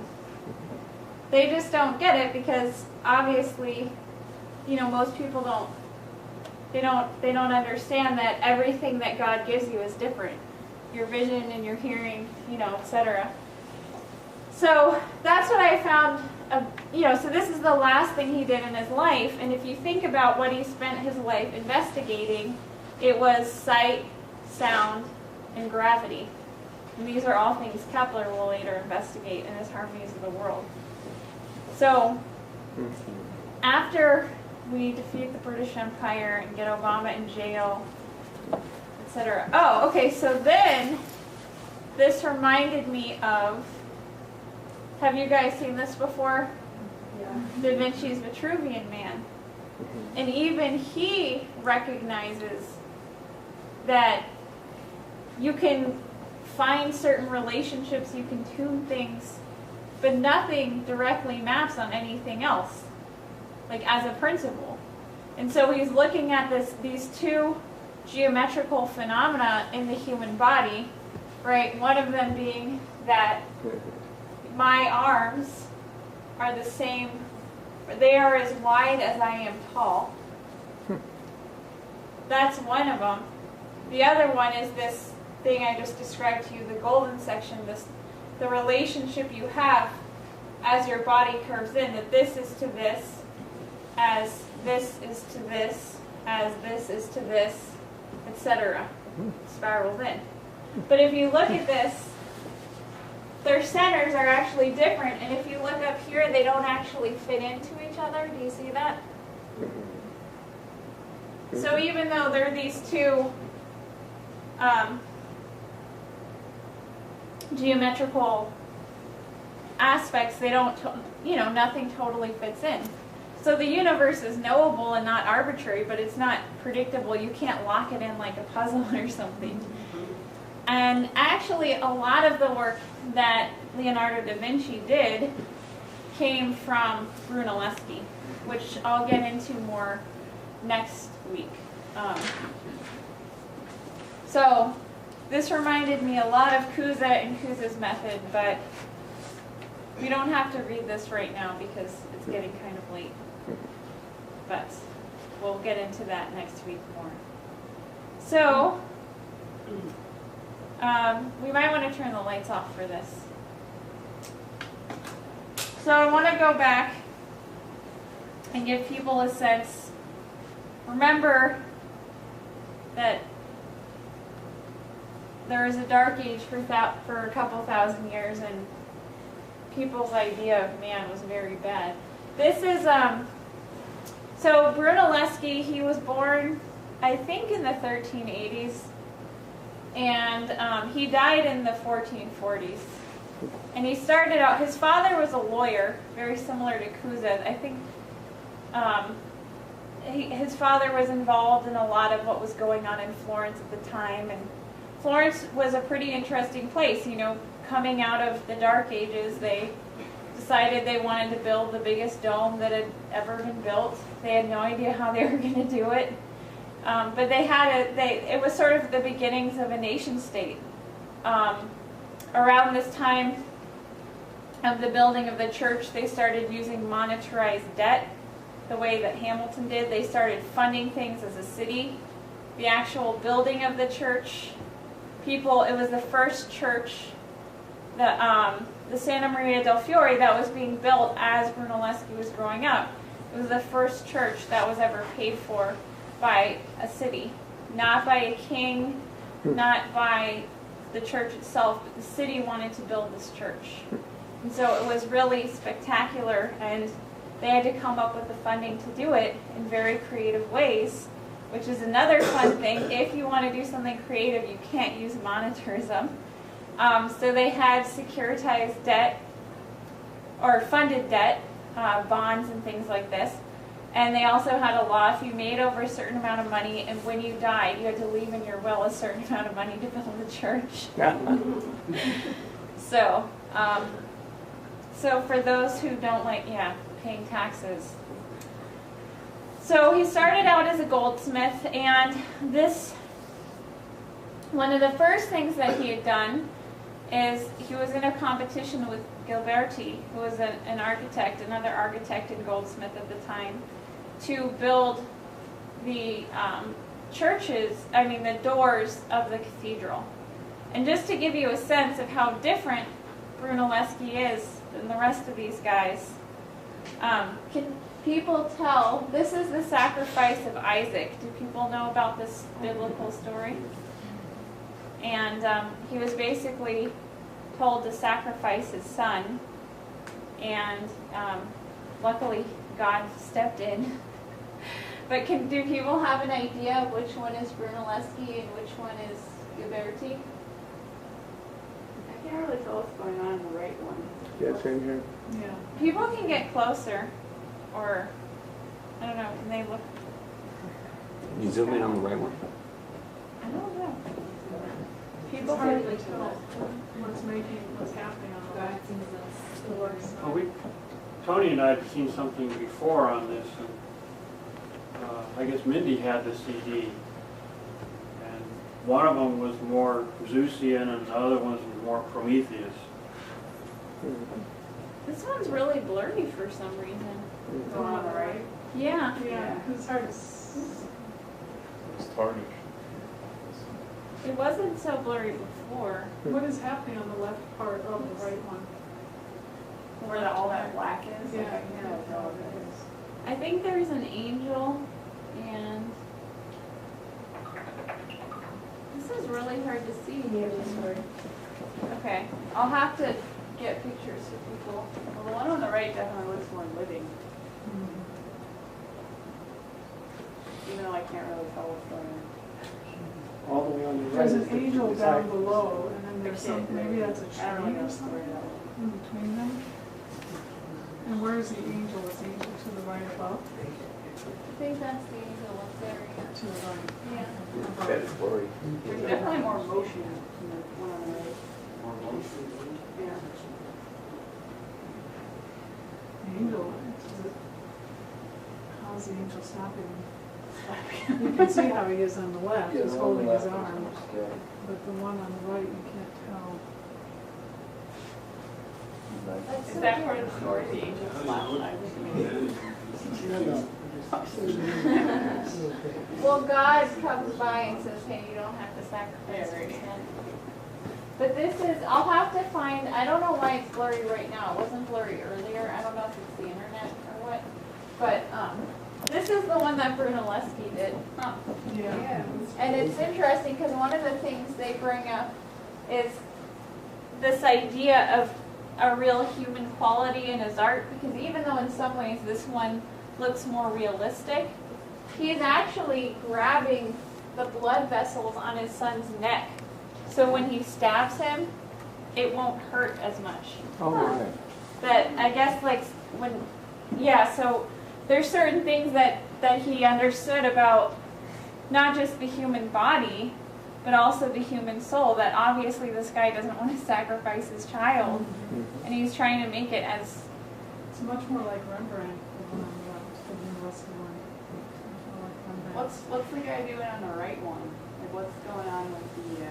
they just don't get it because obviously, you know, most people don't understand that everything that God gives you is different. Your vision and your hearing, you know, etc. So that's what I found, you know, so this is the last thing he did in his life, and if you think about what he spent his life investigating, it was sight, sound, and gravity. And these are all things Kepler will later investigate in his Harmonies of the World. So, after we defeat the British Empire and get Obama in jail, etc. Oh, okay, so then this reminded me of, have you guys seen this before? Yeah. Da Vinci's Vitruvian Man. And even he recognizes that you can find certain relationships, you can tune things, but nothing directly maps on anything else, like as a principle. And so he's looking at these two geometrical phenomena in the human body, right? One of them being that my arms are the same, they are as wide as I am tall. That's one of them. The other one is this thing I just described to you, the golden section, the relationship you have as your body curves in, that this is to this, as this is to this, as this is to this, etc. Spirals in. But if you look at this, their centers are actually different, and if you look up here, they don't actually fit into each other. Do you see that? So even though there are these two geometrical aspects, they don't, you know, nothing totally fits in. So the universe is knowable and not arbitrary, but it's not predictable. You can't lock it in like a puzzle or something. And actually, a lot of the work that Leonardo da Vinci did came from Brunelleschi, which I'll get into more next week. So this reminded me a lot of Cusa and Cusa's method, but we don't have to read this right now because it's getting kind of late. But we'll get into that next week more. So we might want to turn the lights off for this. So I want to go back and give people a sense. Remember that there was a dark age for a couple thousand years, and people's idea of man was very bad. This is, so Brunelleschi, he was born, I think, in the 1380s, and he died in the 1440s. And he started out, his father was a lawyer, very similar to Cusa. I think his father was involved in a lot of what was going on in Florence at the time. And Florence was a pretty interesting place. You know, coming out of the Dark Ages, they decided they wanted to build the biggest dome that had ever been built. They had no idea how they were going to do it. But it was sort of the beginnings of a nation state. Around this time of the building of the church, they started using monetarized debt the way that Hamilton did. They started funding things as a city. The actual building of the church, it was the first church, the Santa Maria del Fiore, that was being built as Brunelleschi was growing up. It was the first church that was ever paid for by a city, not by a king, not by the church itself, but the city wanted to build this church. And so it was really spectacular, and they had to come up with the funding to do it in very creative ways, which is another fun thing. If you want to do something creative, you can't use monetarism. So they had securitized debt, or funded debt, bonds and things like this. And they also had a law, if you made over a certain amount of money and when you died, you had to leave in your will a certain amount of money to build the church. So for those who don't like, paying taxes. So he started out as a goldsmith, and one of the first things that he had done is he was in a competition with Ghiberti, who was an architect, another architect and goldsmith at the time, to build the the doors of the cathedral. And just to give you a sense of how different Brunelleschi is than the rest of these guys, can people tell, this is the sacrifice of Isaac. Do people know about this biblical story? And he was basically told to sacrifice his son, and luckily God stepped in. But do people have an idea of which one is Brunelleschi and which one is Ghiberti? I can't really tell what's going on in the right one. Yeah, same here. Yeah. People can get closer, or I don't know, can they look? You zoom in on the right one. I don't know. People hardly tell what's happening on the right. Well, Tony and I had seen something before on this, and I guess Mindy had the CD, and one of them was more Zeusian and the other one was more Prometheus. This one's really blurry for some reason. The one on the right? Yeah. Yeah, it's hard to It's tarnished. It wasn't so blurry before. What is happening on the left part of the right one? Where all that black is. Yeah. Like, I can't tell what it is. I think there's an angel, and this is really hard to see. Okay, I'll have to get pictures for people. Well, the one on the right definitely looks more living. Even though I can't really tell what's going on. All the way on the right. There's is an the angel disciple. down below, and then there's some, maybe that's a I don't really tree know or the story something that well. in between them. And where's the angel? Is the angel to the right above? I think that's the angel up there. To the right. Yeah. That is blurry. There's definitely more motion in the one on the right. Yeah. The angel, how's the angel stopping him? You can see how he is on the left, he's holding his arm, but the one on the right, you can't tell. Is that part of the story, the angel flashlight? Well, God comes by and says, hey, you don't have to sacrifice your son. But this is, I'll have to find, I don't know why it's blurry right now. It wasn't blurry earlier. I don't know if it's the internet or what. But this is the one that Brunelleschi did. Yeah. And it's interesting because one of the things they bring up is this idea of a real human quality in his art, because even though in some ways this one looks more realistic, he's actually grabbing the blood vessels on his son's neck. So when he stabs him, it won't hurt as much. Oh, my. That I guess like when, yeah, so there's certain things that he understood about not just the human body, but also the human soul, that obviously this guy doesn't want to sacrifice his child, and he's trying to make it as... It's much more like Rembrandt, the one on the left, the Brunelleschi one. Much more like Rembrandt. What's the guy doing on the right one? Like, what's going on with the,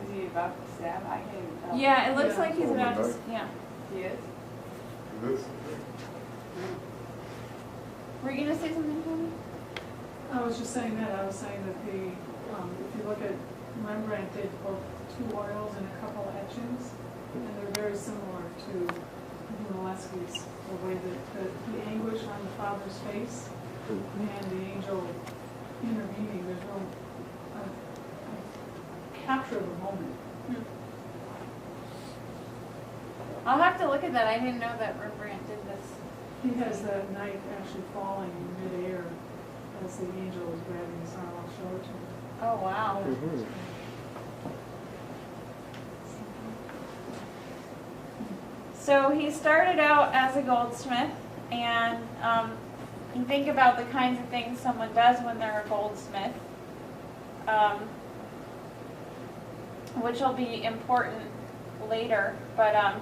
is he about to stab? I can't even tell. Yeah, it looks Yeah. like he's about to... Yeah. He is? Were you going to say something, Tony? I was just saying that, I was saying that the, if you look at Rembrandt did both 2 oils and a couple etchings, and they're very similar to Brunelleschi's, the way that the anguish on the father's face and the angel intervening, there's no capture of the moment. I'll have to look at that. I didn't know that Rembrandt did this. He has that knife actually falling in midair as the angel is grabbing his arm. I'll show it to you. Oh, wow. So he started out as a goldsmith, and you think about the kinds of things someone does when they're a goldsmith, which will be important later. But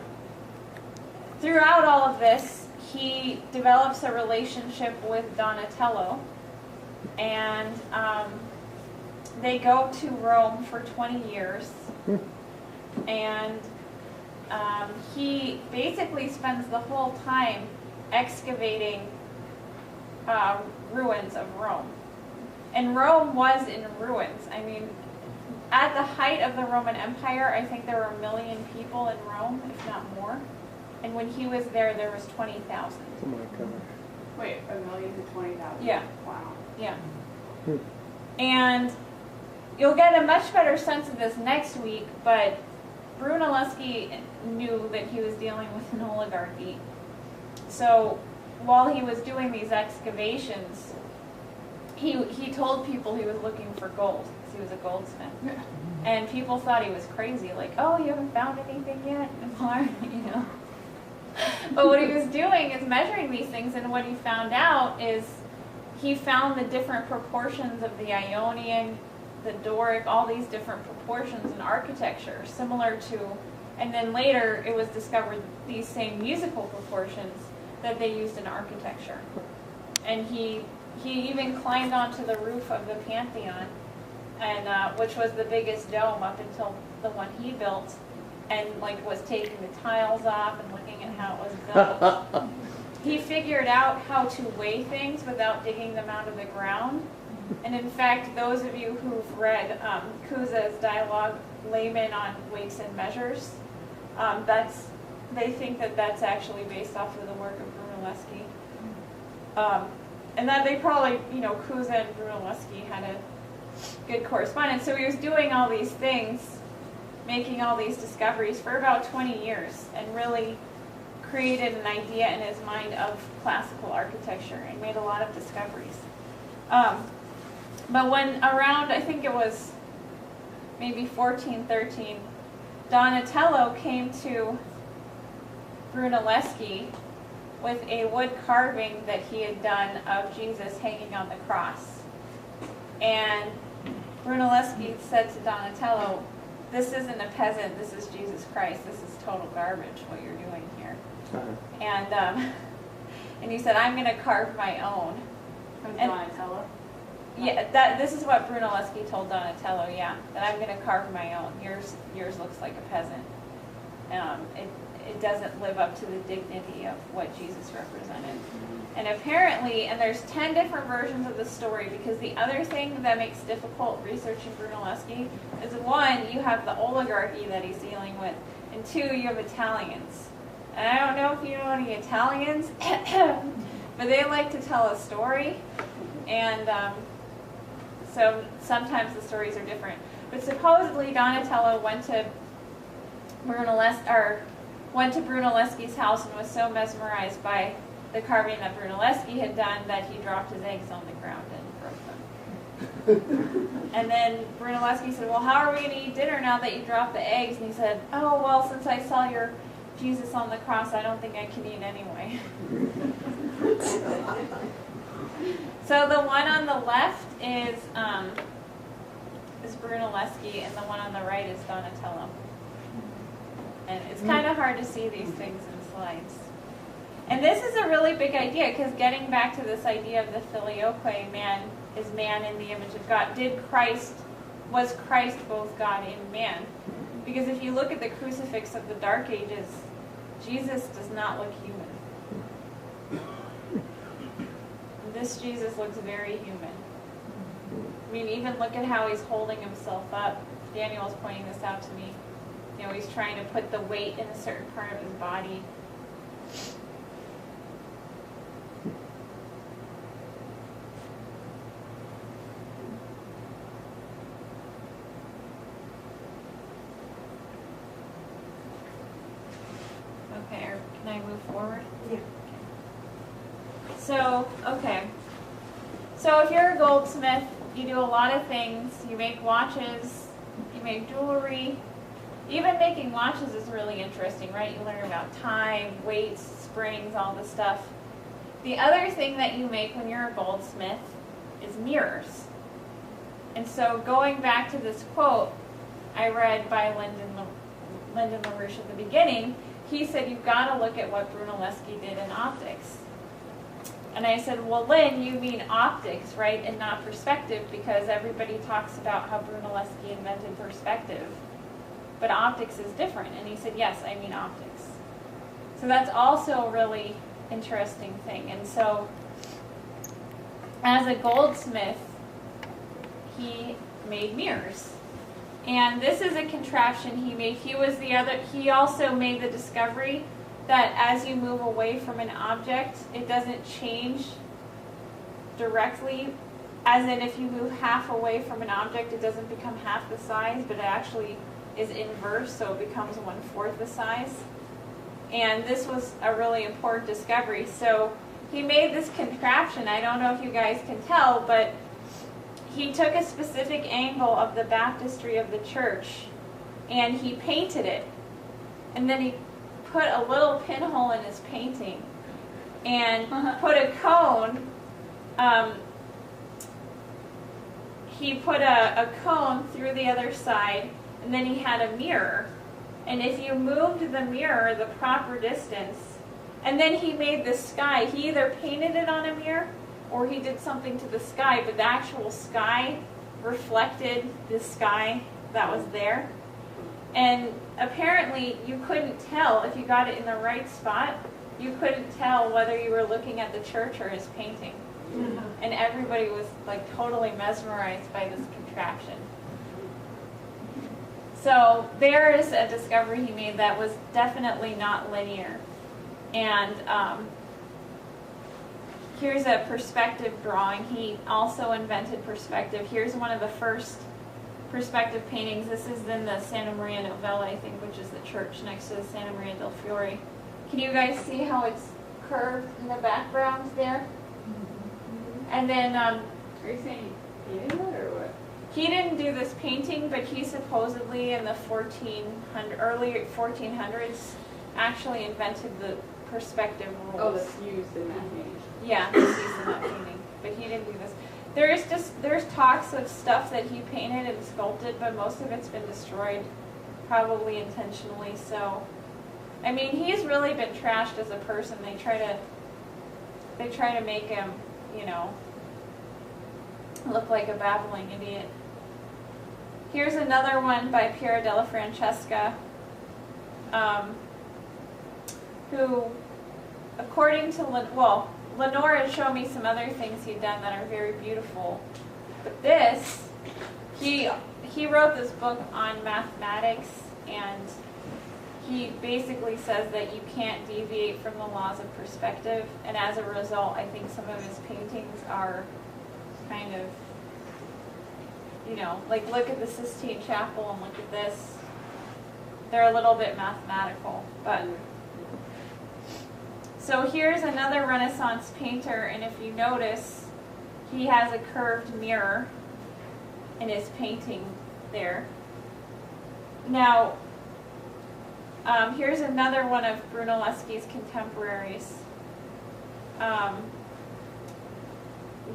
throughout all of this, he develops a relationship with Donatello, and they go to Rome for 20 years, and he basically spends the whole time excavating ruins of Rome. And Rome was in ruins. I mean, at the height of the Roman Empire, I think there were 1 million people in Rome, if not more. And when he was there was 20,000. Oh, my gosh. Wait, 1 million to 20,000? Yeah. Wow. Yeah. And you'll get a much better sense of this next week, but Brunelleschi knew that he was dealing with an oligarchy. So while he was doing these excavations, he told people he was looking for gold, because he was a goldsmith. And people thought he was crazy, like, oh, you haven't found anything yet? You know. But what he was doing is measuring these things, and what he found out is he found the different proportions of the Ionian, the Doric, all these different proportions in architecture, similar to, and then later it was discovered these same musical proportions that they used in architecture. And he even climbed onto the roof of the Pantheon, and which was the biggest dome up until the one he built, and like was taking the tiles off and looking at how it was built. He figured out how to weigh things without digging them out of the ground. And in fact, those of you who've read Cusa's dialogue, Layman on Weights and Measures, they think that that's actually based off of the work of Brunelleschi. And that they probably, you know, Cusa and Brunelleschi had a good correspondence. So he was doing all these things, making all these discoveries for about 20 years, and really created an idea in his mind of classical architecture and made a lot of discoveries. But when around, I think it was maybe 1413, Donatello came to Brunelleschi with a wood carving that he had done of Jesus hanging on the cross. And Brunelleschi said to Donatello, this isn't a peasant, this is Jesus Christ, this is total garbage what you're doing here. And he said, I'm going to carve my own. From Donatello? Yeah, this is what Brunelleschi told Donatello, yeah, that I'm going to carve my own. Yours looks like a peasant. It doesn't live up to the dignity of what Jesus represented. And apparently, and there's 10 different versions of the story, because the other thing that makes difficult researching Brunelleschi is, one, you have the oligarchy that he's dealing with, and two, you have Italians. And I don't know if you know any Italians, but they like to tell a story, and so sometimes the stories are different. But supposedly Donatello went to Brunelleschi's house and was so mesmerized by the carving that Brunelleschi had done that he dropped his eggs on the ground and broke them. And then Brunelleschi said, well, how are we going to eat dinner now that you dropped the eggs? And he said, oh, well, since I saw your Jesus on the cross, I don't think I can eat anyway. So the one on the left is Brunelleschi, and the one on the right is Donatello. And it's kind of hard to see these things in slides. And this is a really big idea, because getting back to this idea of the filioque, man is man in the image of God. Was Christ both God and man? Because if you look at the crucifix of the Dark Ages, Jesus does not look human. This Jesus looks very human. I mean, even look at how he's holding himself up. Daniel was pointing this out to me. You know, he's trying to put the weight in a certain part of his body. Okay, or can I move forward? Yeah. So, okay. So if you're a goldsmith, you do a lot of things. You make watches, you make jewelry. Even making watches is really interesting, right? You learn about time, weights, springs, all this stuff. The other thing that you make when you're a goldsmith is mirrors. And so going back to this quote I read by Lyndon LaRouche at the beginning, he said, you've got to look at what Brunelleschi did in optics. And I said, well, Lynn, you mean optics, right, and not perspective, because everybody talks about how Brunelleschi invented perspective. But optics is different. And he said, yes, I mean optics. So that's also a really interesting thing. And so as a goldsmith, he made mirrors. And this is a contraption he made. He also made the discovery that as you move away from an object, it doesn't change directly. As in, if you move half away from an object, it doesn't become half the size, but it actually is inverse, so it becomes 1/4 the size. And this was a really important discovery. So he made this contraption. I don't know if you guys can tell, but he took a specific angle of the baptistry of the church and he painted it. And then he put a little pinhole in his painting and put a cone. He put a cone through the other side, and then he had a mirror. And if you moved the mirror the proper distance, and then he made the sky, he either painted it on a mirror or he did something to the sky, but the actual sky reflected the sky that was there. And apparently you couldn't tell, if you got it in the right spot, you couldn't tell whether you were looking at the church or his painting. And everybody was like totally mesmerized by this contraption. So there is a discovery he made that was definitely not linear. And here's a perspective drawing. He also invented perspective. Here's one of the first perspective paintings. This is in the Santa Maria Novella, I think, which is the church next to the Santa Maria del Fiore. Can you guys see how it's curved in the background there? And then, Are you saying he painted it or what? he didn't do this painting, but he supposedly in the early 1400s actually invented the perspective rules. Oh, that's used in that painting. Yeah, it's used in that painting, but he didn't do this. There's talks of stuff that he painted and sculpted, but most of it's been destroyed, probably intentionally. So, I mean, he's really been trashed as a person. They try to make him, you know, look like a babbling idiot. Here's another one by Piero della Francesca, who, according to, Lenore showed me some other things he'd done that are very beautiful. But this, he wrote this book on mathematics, and he basically says that you can't deviate from the laws of perspective, and as a result, I think some of his paintings are kind of, you know, like look at the Sistine Chapel and look at this. They're a little bit mathematical, but. So here's another Renaissance painter, and if you notice, he has a curved mirror, in his painting there. Now, here's another one of Brunelleschi's contemporaries.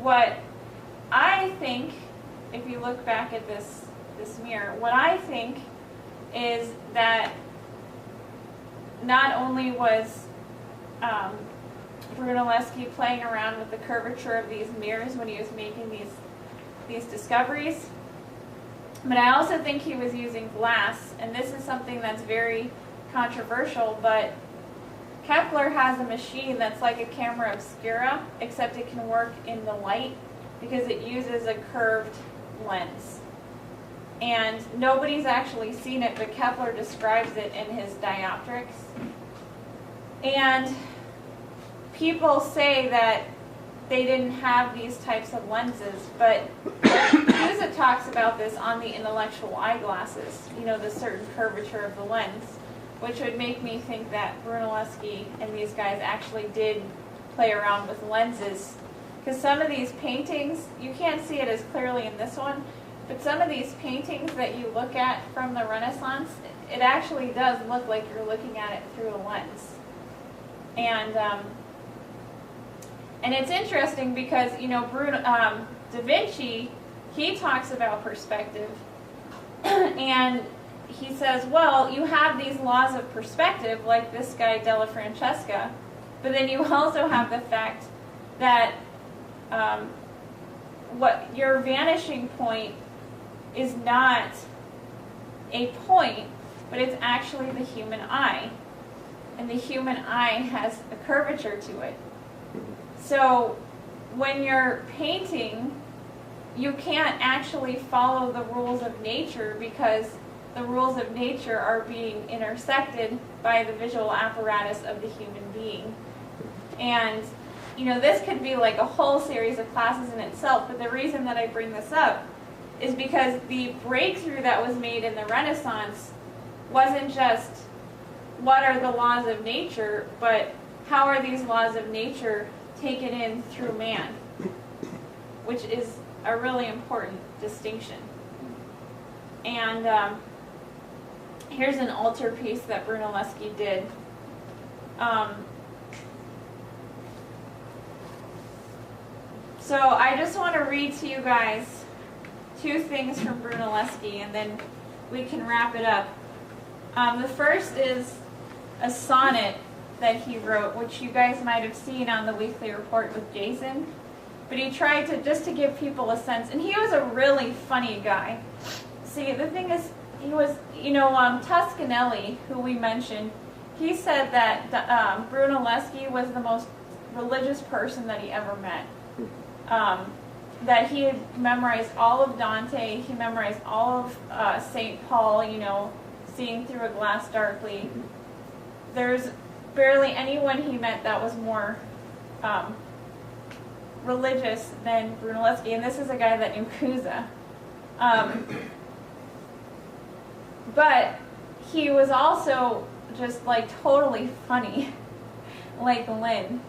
What I think, if you look back at this mirror, what I think is that not only was Brunelleschi playing around with the curvature of these mirrors when he was making these discoveries, but I also think he was using glass, and this is something that's very controversial, but Kepler has a machine that's like a camera obscura, except it can work in the light because it uses a curved lens. And nobody's actually seen it, but Kepler describes it in his dioptrics. And people say that they didn't have these types of lenses, but Sousa talks about this on the intellectual eyeglasses, you know, the certain curvature of the lens, which would make me think that Brunelleschi and these guys actually did play around with lenses. Because some of these paintings, you can't see it as clearly in this one, but some of these paintings that you look at from the Renaissance, it actually does look like you're looking at it through a lens. And it's interesting because, you know, Da Vinci, he talks about perspective, and he says, well, you have these laws of perspective, like this guy Della Francesca, but then you also have the fact that what your vanishing point is not a point, but it's actually the human eye. And the human eye has a curvature to it. So when you're painting, you can't actually follow the rules of nature because the rules of nature are being intersected by the visual apparatus of the human being. And, you know, this could be like a whole series of classes in itself, but the reason that I bring this up is because the breakthrough that was made in the Renaissance wasn't just what are the laws of nature, but how are these laws of nature taken in through man, which is a really important distinction. And here's an altarpiece that Brunelleschi did. So I just want to read to you guys two things from Brunelleschi, and then we can wrap it up. The first is a sonnet that he wrote, which you guys might have seen on the weekly report with Jason. But he tried to, just to give people a sense, and he was a really funny guy. See, the thing is, he was, you know, Toscanelli, who we mentioned, he said that Brunelleschi was the most religious person that he ever met. That he had memorized all of Dante, he memorized all of St. Paul, you know, seeing through a glass darkly. There's barely anyone he met that was more religious than Brunelleschi, and this is a guy that knew Cusa. But he was also just like totally funny, like Lynn.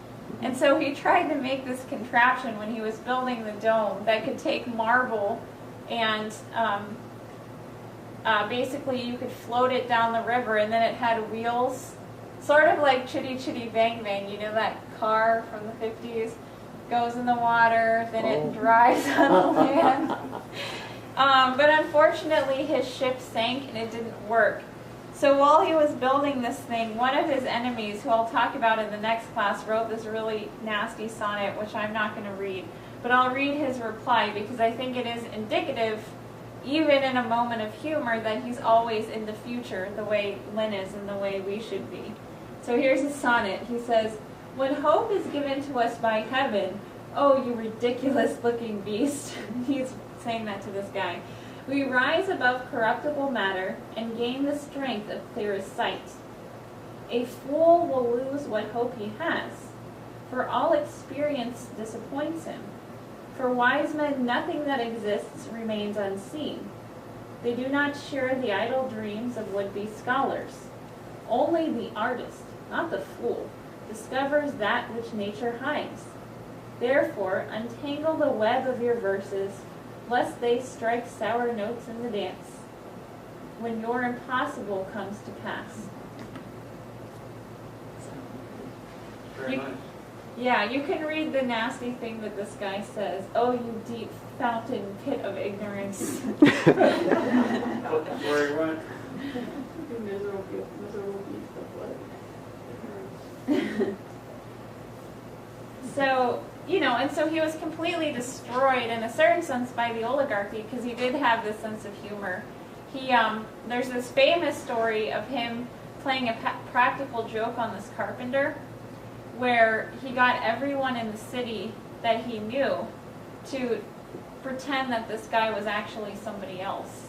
And so he tried to make this contraption when he was building the dome that could take marble and basically you could float it down the river, and then it had wheels, sort of like Chitty Chitty Bang Bang, you know, that car from the 50s, goes in the water, then it drives on the land. But unfortunately his ship sank and it didn't work. So while he was building this thing, one of his enemies, who I'll talk about in the next class, wrote this really nasty sonnet, which I'm not going to read. But I'll read his reply because I think it is indicative, even in a moment of humor, that he's always in the future, the way Lynn is and the way we should be. So here's his sonnet. He says, "When hope is given to us by heaven, oh, you ridiculous-looking beast." He's saying that to this guy. "We rise above corruptible matter and gain the strength of clearest sight. A fool will lose what hope he has, for all experience disappoints him. For wise men, nothing that exists remains unseen. They do not share the idle dreams of would-be scholars. Only the artist, not the fool, discovers that which nature hides. Therefore, untangle the web of your verses, lest they strike sour notes in the dance, when your impossible comes to pass. Very nice. Yeah, you can read the nasty thing that this guy says. Oh, you deep fountain pit of ignorance. Where he went. Miserable beast of blood. So, and so he was completely destroyed in a certain sense by the oligarchy because he did have this sense of humor. There's this famous story of him playing a practical joke on this carpenter where he got everyone in the city that he knew to pretend that this guy was actually somebody else.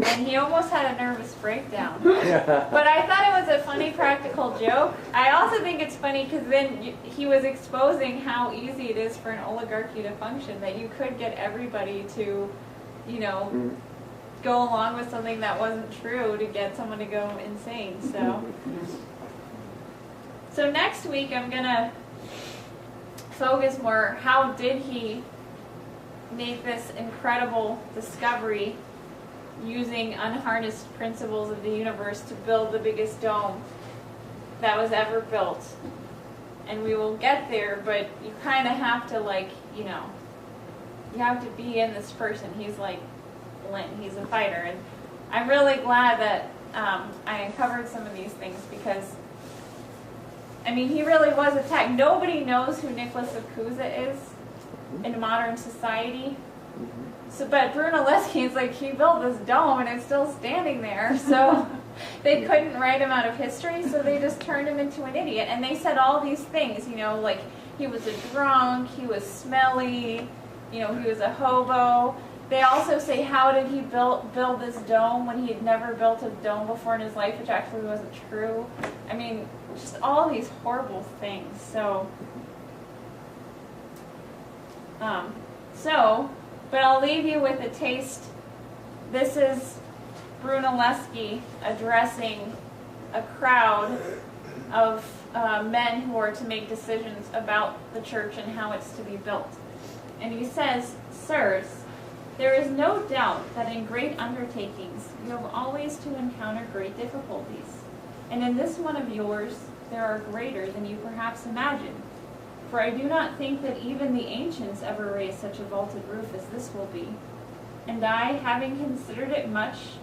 And he almost had a nervous breakdown. But I thought it was a funny practical joke. I also think it's funny because then he was exposing how easy it is for an oligarchy to function, that you could get everybody to, go along with something that wasn't true to get someone to go insane. So next week I'm going to focus more, how did he make this incredible discovery using unharnessed principles of the universe to build the biggest dome that was ever built. And we will get there, but you kind of have to you have to be in this person. He's like Lynn, he's a fighter. And I'm really glad that I uncovered some of these things because, he really was attacked. Nobody knows who Nicholas of Cusa is in modern society. So, but Brunelleschi is he built this dome and it's still standing there. So they couldn't write him out of history, so they just turned him into an idiot. And they said all these things, he was a drunk, he was smelly, he was a hobo. They also say, how did he build this dome when he had never built a dome before in his life, which actually wasn't true. Just all these horrible things. But I'll leave you with a taste. This is Brunelleschi addressing a crowd of men who are to make decisions about the church and how it's to be built. And he says, "Sirs, there is no doubt that in great undertakings you have always to encounter great difficulties. And in this one of yours there are greater than you perhaps imagine. For I do not think that even the ancients ever raised such a vaulted roof as this will be. And I, having considered it much,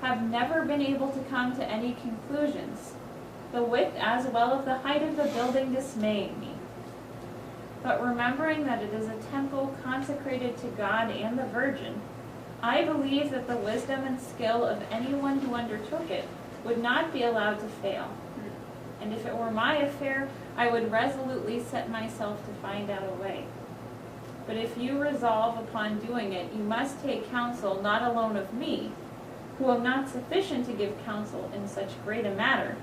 have never been able to come to any conclusions, the width as well as the height of the building dismaying me. But remembering that it is a temple consecrated to God and the Virgin, I believe that the wisdom and skill of anyone who undertook it would not be allowed to fail. And if it were my affair, I would resolutely set myself to find out a way. But if you resolve upon doing it, you must take counsel not alone of me, who am not sufficient to give counsel in such great a matter,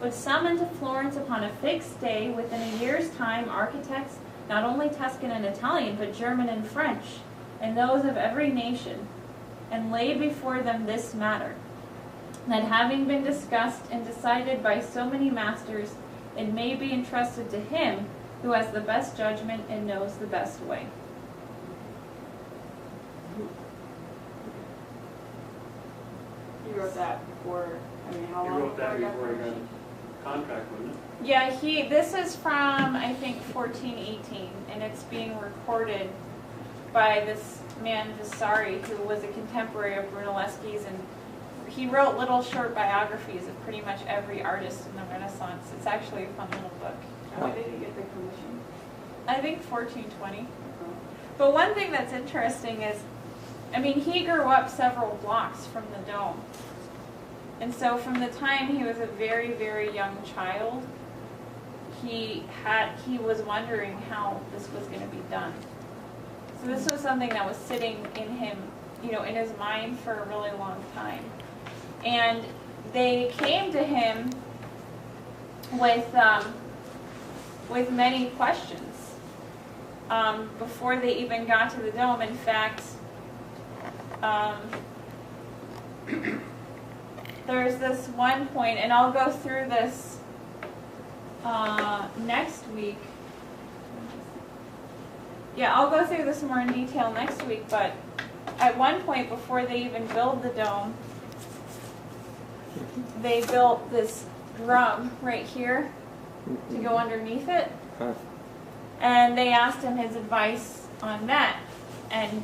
but summon to Florence upon a fixed day within a year's time architects, not only Tuscan and Italian, but German and French, and those of every nation, and lay before them this matter, that having been discussed and decided by so many masters, it may be entrusted to him who has the best judgment and knows the best way." He wrote that before, how He long wrote that before before he got a contract, wasn't it? Yeah, this is from, I think, 1418, and it's being recorded by this man, Vasari, who was a contemporary of Brunelleschi's, and he wrote little short biographies of pretty much every artist in the Renaissance. It's actually a fun little book. When did he get the commission? I think 1420. But one thing that's interesting is, he grew up several blocks from the dome. And so from the time he was a very, very young child, he was wondering how this was going to be done. So this was something that was sitting in him, in his mind for a really long time. And they came to him with many questions before they even got to the dome. In fact, there's this one point, and I'll go through this next week. Yeah, I'll go through this more in detail next week, but at one point, before they even build the dome, they built this drum right here to go underneath it. Huh. And they asked him his advice on that. And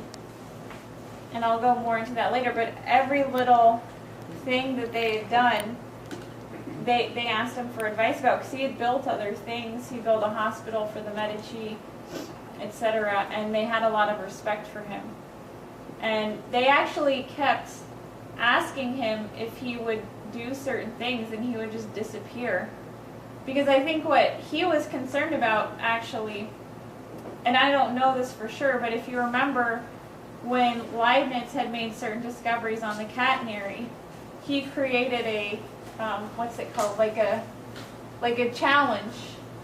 I'll go more into that later, but every little thing that they had done, they asked him for advice about, because he had built other things. He built a hospital for the Medici, etc., and they had a lot of respect for him. And they actually kept asking him if he would do certain things, and he would just disappear. Because I think what he was concerned about, actually, and I don't know this for sure, but if you remember when Leibniz had made certain discoveries on the catenary, he created a, what's it called, like a challenge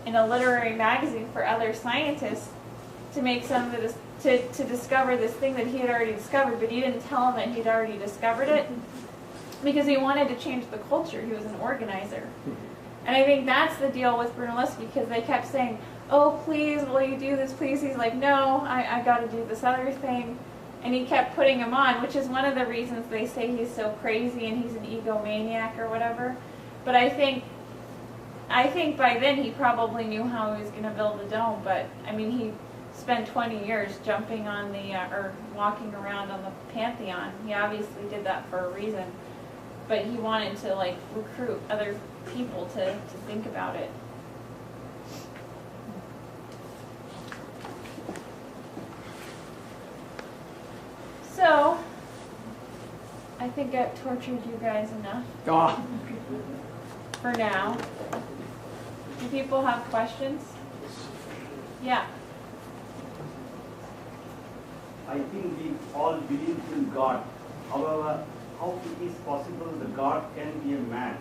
in a literary magazine for other scientists to make some of this, to discover this thing that he had already discovered, but he didn't tell them that he'd already discovered it, because he wanted to change the culture. He was an organizer. And I think that's the deal with Brunelleschi, because they kept saying, oh, please, will you do this, please? He's like, no, I got to do this other thing. And he kept putting him on, which is one of the reasons they say he's so crazy and he's an egomaniac or whatever. But I think by then he probably knew how he was going to build a dome. But, I mean, he spent 20 years jumping on the, or walking around on the Pantheon. He obviously did that for a reason. But he wanted to, like, recruit other people to think about it. So, I think I've tortured you guys enough for now. Do people have questions? Yeah. I think we all believe in God. However, how it is possible the God can be a man,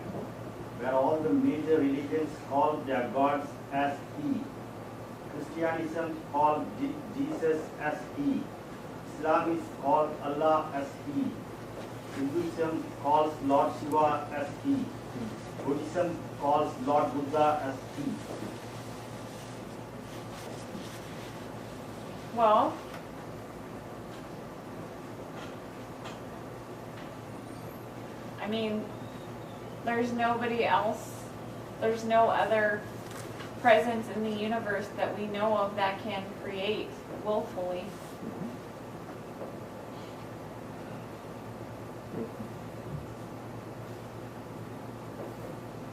where all the major religions call their gods as He. Christianism called Jesus as He. Islam is called Allah as He. Hinduism calls Lord Shiva as He. Buddhism calls Lord Buddha as He. Well, I mean, there's nobody else, there's no other presence in the universe that we know of that can create willfully.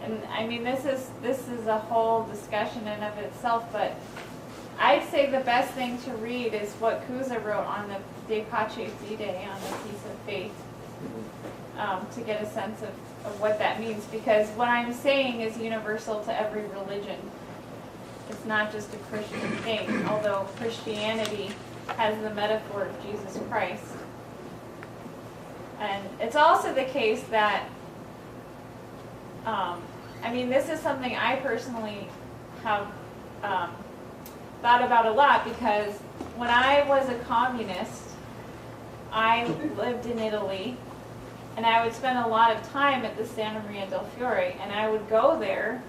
And I mean, this is a whole discussion in of itself, but I'd say the best thing to read is what Cusa wrote on the De Pace Fide, on the Piece of Faith, to get a sense of what that means, because what I'm saying is universal to every religion. It's not just a Christian thing, although Christianity has the metaphor of Jesus Christ. And it's also the case that, I mean, this is something I personally have thought about a lot, because when I was a communist, I lived in Italy, and I would spend a lot of time at the Santa Maria del Fiore, and I would go there,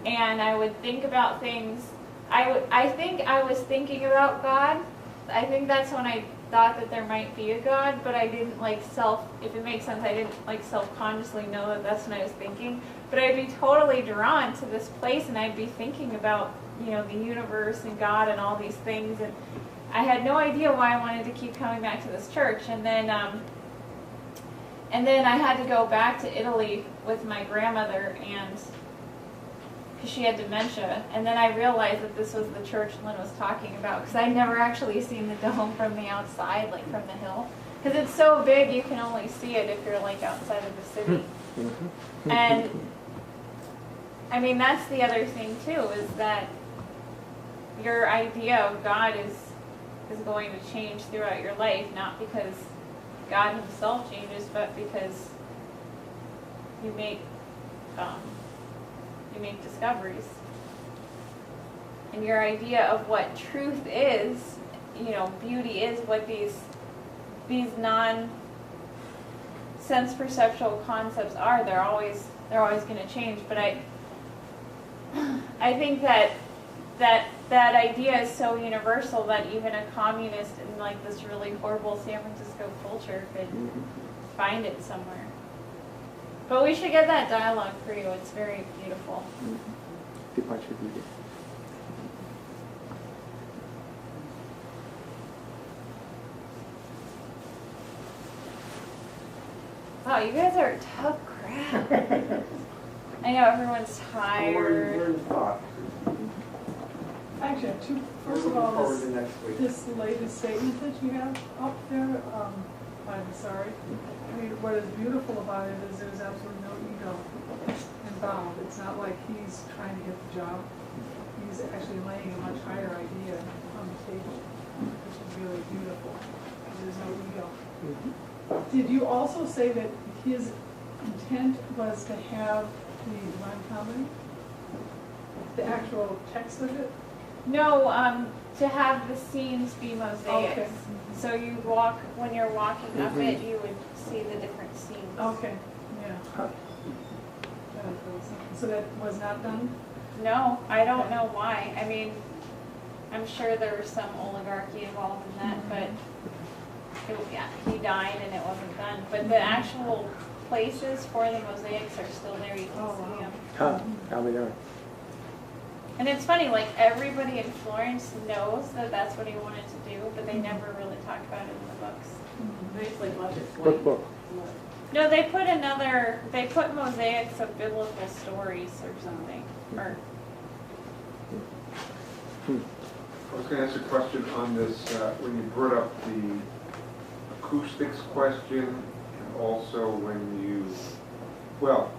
and I would think about things. I think I was thinking about God. I think that's when I thought that there might be a God, but I didn't if it makes sense, I didn't self-consciously know that that's what I was thinking. But I'd be totally drawn to this place, and I'd be thinking about, the universe and God and all these things, and I had no idea why I wanted to keep coming back to this church. And then I had to go back to Italy with my grandmother, and because she had dementia, and then I realized that this was the church Lynn was talking about, because I'd never actually seen the dome from the outside, like from the hill, because it's so big you can only see it if you're like outside of the city. And I mean, that's the other thing too, is that your idea of God is going to change throughout your life, not because God himself changes, but because you make discoveries. And your idea of what truth is, beauty is, what these non-sense perceptual concepts are, they're always going to change. But I think that that idea is so universal that even a communist in like this really horrible San Francisco culture could find it somewhere. But we should get that dialogue for you. It's very beautiful. Wow, you guys are a tough crowd. I know everyone's tired. We're in thought. Actually, I have two. We're First of looking all, forward to next week. this latest statement that you have up there, I'm sorry. I mean, what is beautiful about it is there's absolutely no ego involved. It's not like he's trying to get the job. He's actually laying a much higher idea on the table, which is really beautiful. There's no ego. Did you also say that his intent was to have the Divine Comedy? The actual text of it? No, to have the scenes be mosaics. Okay. So you walk, when you're walking up it, you would see the different scenes. Okay, yeah. So that was not done? No, I don't know why. I mean, I'm sure there was some oligarchy involved in that, but yeah, he died and it wasn't done. But the actual places for the mosaics are still there. You can see them. Huh, how we doing? And it's funny, like everybody in Florence knows that that's what he wanted to do, but they never really talk about it in the books. They just like left it Book, blank. book. No, they put mosaics of biblical stories or something. Or I was going to ask a question on this, when you brought up the acoustics question, and also when you, well,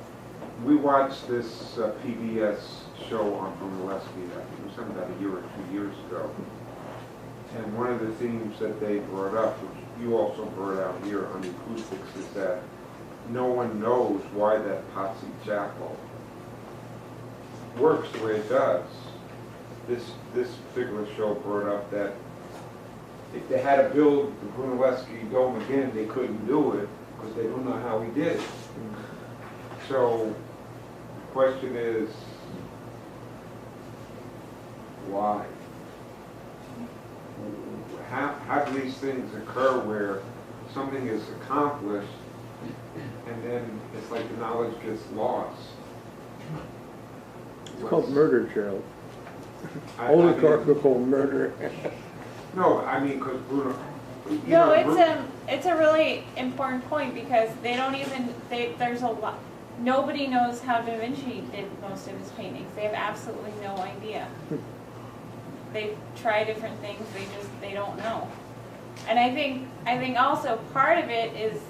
we watched this PBS show on Brunelleschi, I think it was something about a year or 2 years ago. And one of the themes that they brought up, which you also brought out here on the acoustics, is that no one knows why that Pazzi Chapel works the way it does. This particular show brought up that if they had to build the Brunelleschi dome again, they couldn't do it because they don't know how he did it. So the question is, why? How do these things occur where something is accomplished and then it's like the knowledge gets lost? It's called murder, Gerald. I Oligarchical murder. No, I mean, because Bruno. no, it's a really important point because they don't even there's a lot. Nobody knows how Da Vinci did most of his paintings. They have absolutely no idea. They try different things. They don't know. And I think also part of it is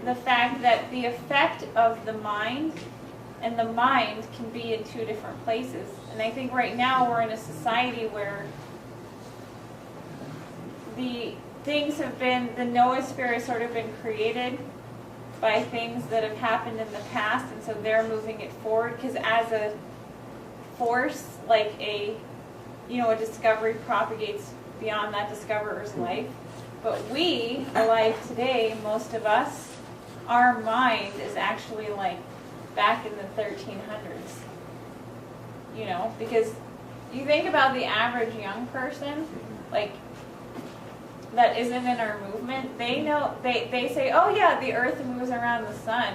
the fact that the effect of the mind and the mind can be in two different places. And I think right now we're in a society where the things have been, the noosphere has sort of been created by things that have happened in the past, and so they're moving it forward, because as a force, like a discovery propagates beyond that discoverer's life. But we, alive today, most of us, our mind is actually like back in the 1300s. Because you think about the average young person, like, that isn't in our movement, they know, they say, oh yeah, the earth moves around the sun,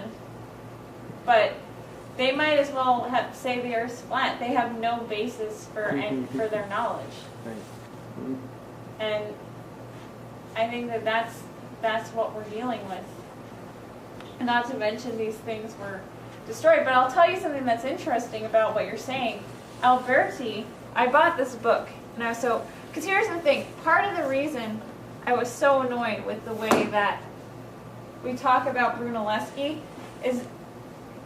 but they might as well say the earth's flat. They have no basis for their knowledge. And I think that's what we're dealing with. And not to mention these things were destroyed. But I'll tell you something that's interesting about what you're saying. Alberti, I bought this book, and I was because here's the thing, part of the reason I was so annoyed with the way that we talk about Brunelleschi is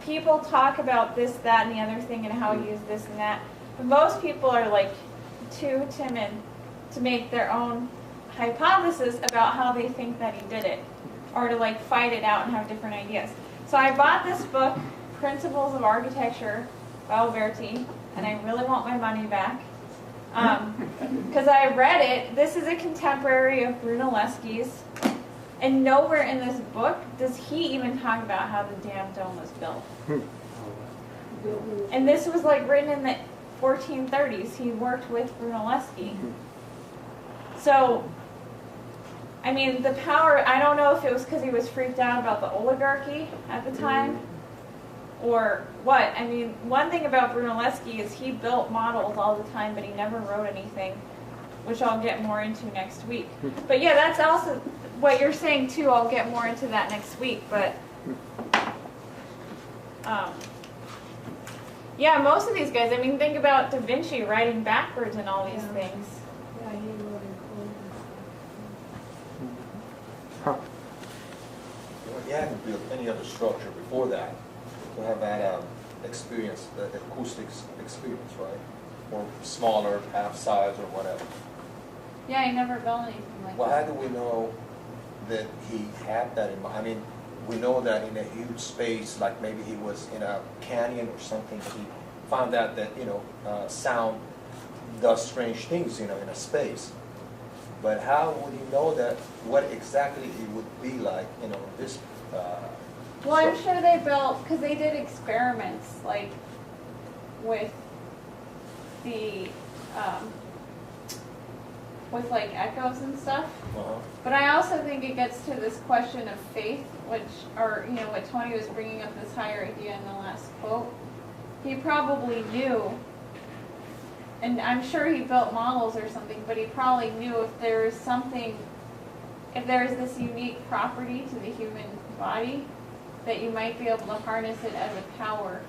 people talk about this, that, and the other thing and how he used this and that. But most people are like too timid to make their own hypothesis about how they think that he did it, or to like fight it out and have different ideas. So I bought this book, Principles of Architecture by Alberti, and I really want my money back. Because I read it. This is a contemporary of Brunelleschi's, and nowhere in this book does he even talk about how the damn dome was built. And this was like written in the 1430s. He worked with Brunelleschi. So, I mean, the power, I don't know if it was because he was freaked out about the oligarchy at the time, or what. I mean, one thing about Brunelleschi is he built models all the time, but he never wrote anything, which I'll get more into next week. But yeah, that's also what you're saying too. I'll get more into that next week. But yeah, most of these guys, I mean, think about Da Vinci writing backwards and all these things. Yeah, he wrote in code and Huh. Well, you hadn't built any other structure before that to have that experience, the acoustics experience, right? Or smaller, half size or whatever. Yeah, he never built anything like Well, that. how do we know that he had that in mind? I mean, we know that in a huge space, like maybe he was in a canyon or something, he found out that, sound does strange things, in a space. But how would he know that, what exactly it would be like, this? Well, I'm sure they built, because they did experiments, like, with the, with, like, echoes and stuff. Uh-huh. But I also think it gets to this question of faith, which, or, what Tony was bringing up, this higher idea in the last quote. He probably knew, and I'm sure he built models or something, but he probably knew if there is something, if there is this unique property to the human body, that you might be able to harness it as a power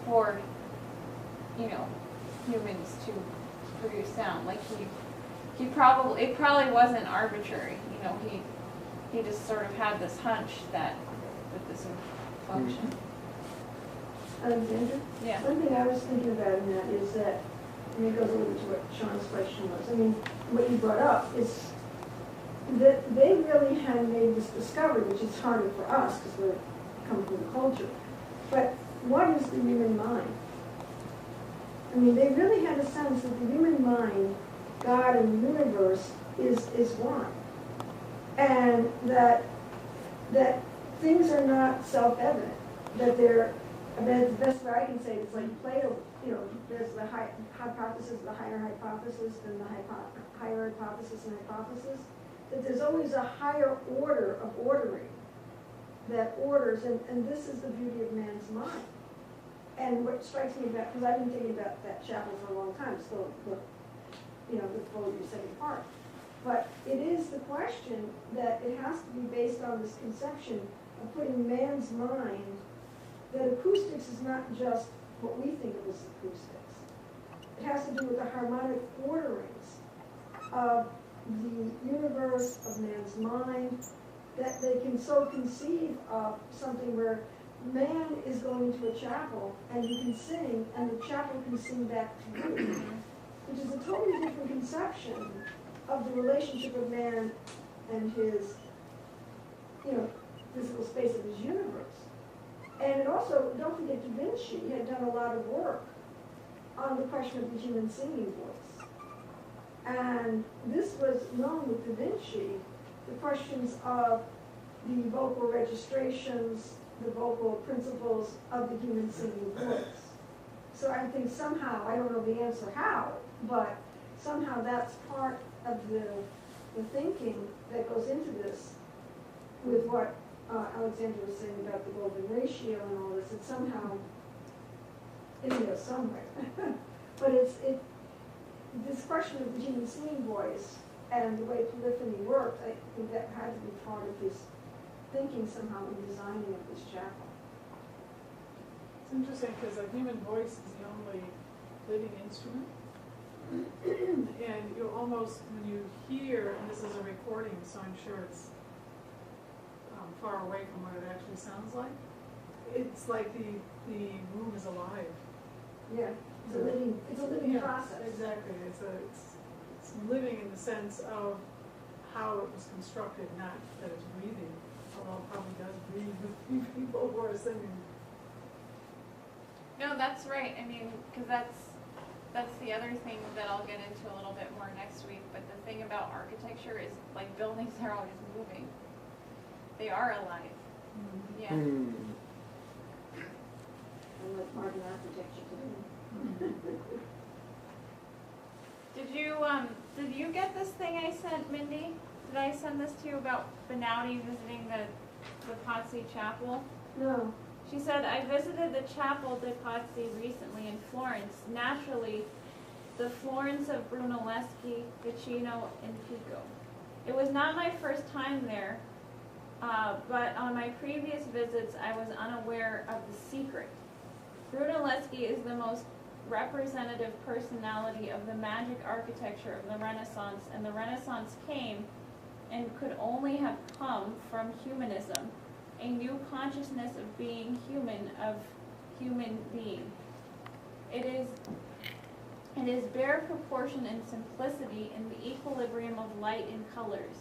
for, humans to produce sound. Like he probably, it probably wasn't arbitrary. He just sort of had this hunch that with this function. Alexandra? Yeah. One thing I was thinking about in that is that, and it goes a little bit to what Sean's question was, I mean, what you brought up is that they really had made this discovery, which is harder for us because we're come from the culture. But what is the human mind? I mean, they really had a sense that the human mind, God and the universe is one. And that things are not self-evident, that they're, I mean, the best way I can say it is like Plato, there's the hypothesis, the higher hypothesis, and the higher hypothesis and hypothesis, that there's always a higher order of ordering that orders, and this is the beauty of man's mind. And what strikes me about, because I've been thinking about that chapel for a long time, still look forward to your second part. But it is the question that it has to be based on this conception of putting man's mind, that acoustics is not just what we think of as acoustics. It has to do with the harmonic orderings of the universe, of man's mind, that they can so conceive of something where man is going into a chapel and you can sing and the chapel can sing back to you, which is a totally different conception of the relationship of man and his, physical space of his universe. And it also, don't forget, Da Vinci had done a lot of work on the question of the human singing voice. And this was known with Da Vinci, the questions of the vocal registrations, the vocal principles of the human singing voice. So I think somehow, I don't know the answer how, but somehow that's part of the thinking that goes into this with what Alexandra was saying about the golden ratio and all this. It's somehow in there somewhere. But this question of the human singing voice and the way polyphony worked, I think that had to be part of his thinking somehow in designing of this chapel. It's interesting because the human voice is the only living instrument. And you almost, when you hear, and this is a recording, so I'm sure it's far away from what it actually sounds like, it's like the room is alive. Yeah, it's a living Yeah, process. Exactly. It's living in the sense of how it was constructed, not that it's breathing, although it probably does breathe with people who are singing. No, that's right. I mean, because that's the other thing that I'll get into a little bit more next week. But the thing about architecture is, like, buildings are always moving. They are alive. Yeah. and with modern architecture today. Did you get this thing I sent, Mindy? Did I send this to you about Benauti visiting the Pazzi Chapel? No. She said, I visited the Chapel de Pazzi recently in Florence. Naturally, the Florence of Brunelleschi, Ficino, and Pico. It was not my first time there, but on my previous visits I was unaware of the secret. Brunelleschi is the most representative personality of the magic architecture of the Renaissance, and the Renaissance came and could only have come from humanism, a new consciousness of being human, of human being. It is bare proportion and simplicity in the equilibrium of light and colors.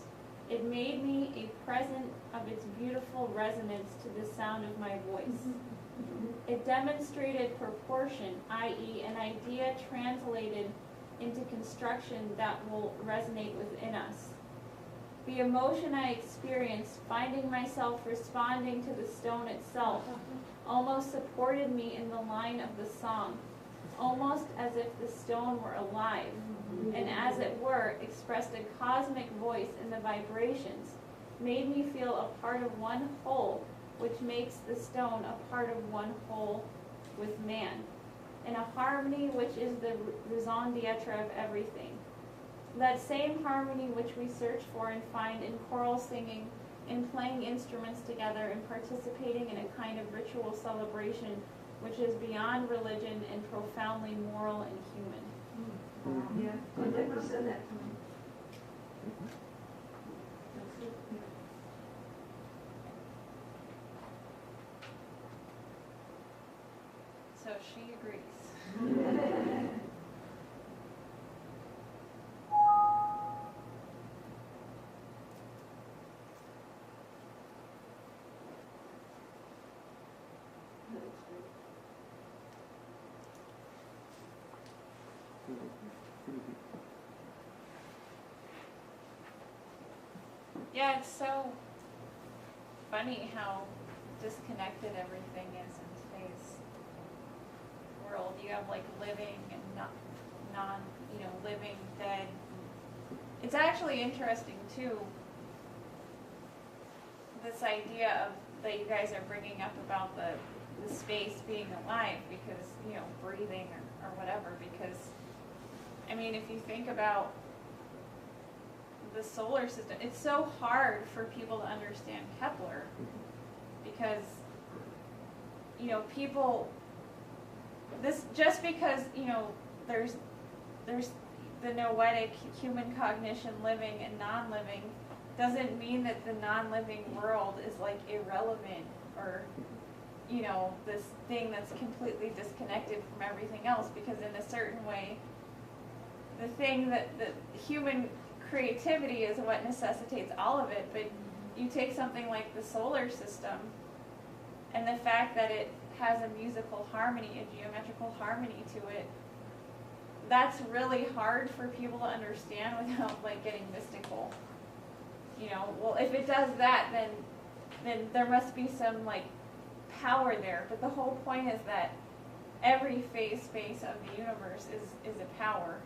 It made me a present of its beautiful resonance to the sound of my voice. It demonstrated proportion, i.e., an idea translated into construction that will resonate within us. The emotion I experienced, finding myself responding to the stone itself, almost supported me in the line of the song, almost as if the stone were alive, and as it were, expressed a cosmic voice in the vibrations, made me feel a part of one whole, which makes the stone a part of one whole with man, in a harmony which is the raison d'etre of everything. That same harmony which we search for and find in choral singing, in playing instruments together, and participating in a kind of ritual celebration which is beyond religion and profoundly moral and human. Yeah, I'd like to send that to me. So she agrees. Yeah, it's so funny how disconnected everything is in today's world. You have like living and non, living, dead. It's actually interesting too, this idea of that you guys are bringing up about the space being alive, because, breathing or whatever, because, I mean, if you think about the solar system, it's so hard for people to understand Kepler, because, people, just because, there's the noetic human cognition, living and non-living, doesn't mean that the non-living world is like irrelevant, or this thing that's completely disconnected from everything else, because in a certain way the thing that the human creativity is what necessitates all of it. But you take something like the solar system and the fact that it has a musical harmony, a geometrical harmony to it, that's really hard for people to understand without like getting mystical. Well, if it does that, then there must be some like power there. But the whole point is that every space of the universe is a power.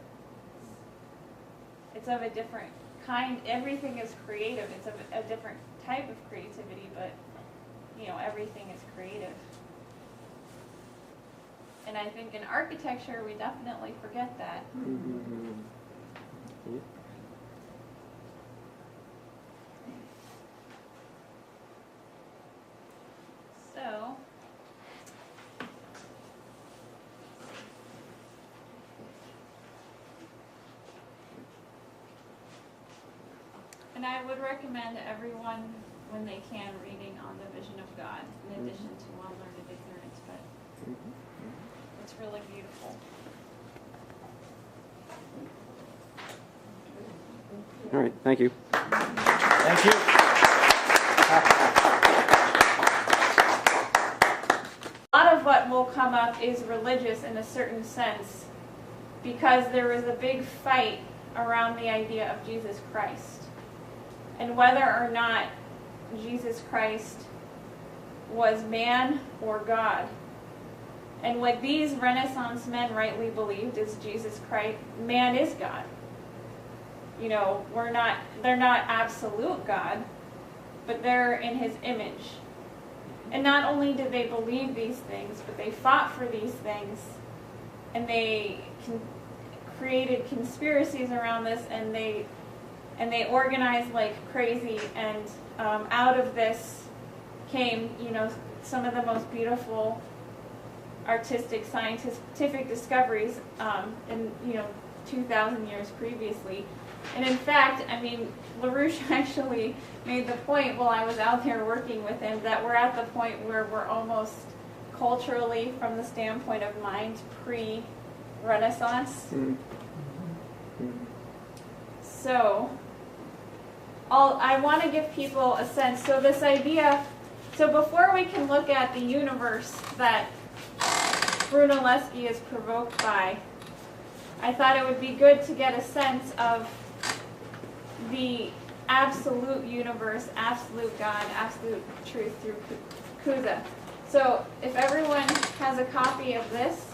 It's of a different kind. Everything is creative. It's of a different type of creativity, but everything is creative. And I think in architecture we definitely forget that. So, and I would recommend everyone, when they can, reading on the vision of God, in addition to Unlearned Ignorance, but it's really beautiful. All right, thank you. Thank you. A lot of what will come up is religious in a certain sense, because there was a big fight around the idea of Jesus Christ, and whether or not Jesus Christ was man or God. And what these Renaissance men rightly believed is Jesus Christ, man is God. You know, they're not absolute God, but they're in his image. And not only did they believe these things, but they fought for these things, and they created conspiracies around this, and they organized like crazy, and out of this came, you know, some of the most beautiful artistic, scientific discoveries in, you know, 2,000 years previously. And in fact, I mean, LaRouche actually made the point while I was out there working with him that we're at the point where we're almost culturally, from the standpoint of mind, pre-Renaissance. So, I want to give people a sense. So this idea, so before we can look at the universe that Brunelleschi is provoked by, I thought it would be good to get a sense of the absolute universe, absolute God, absolute truth through Cusa. So if everyone has a copy of this,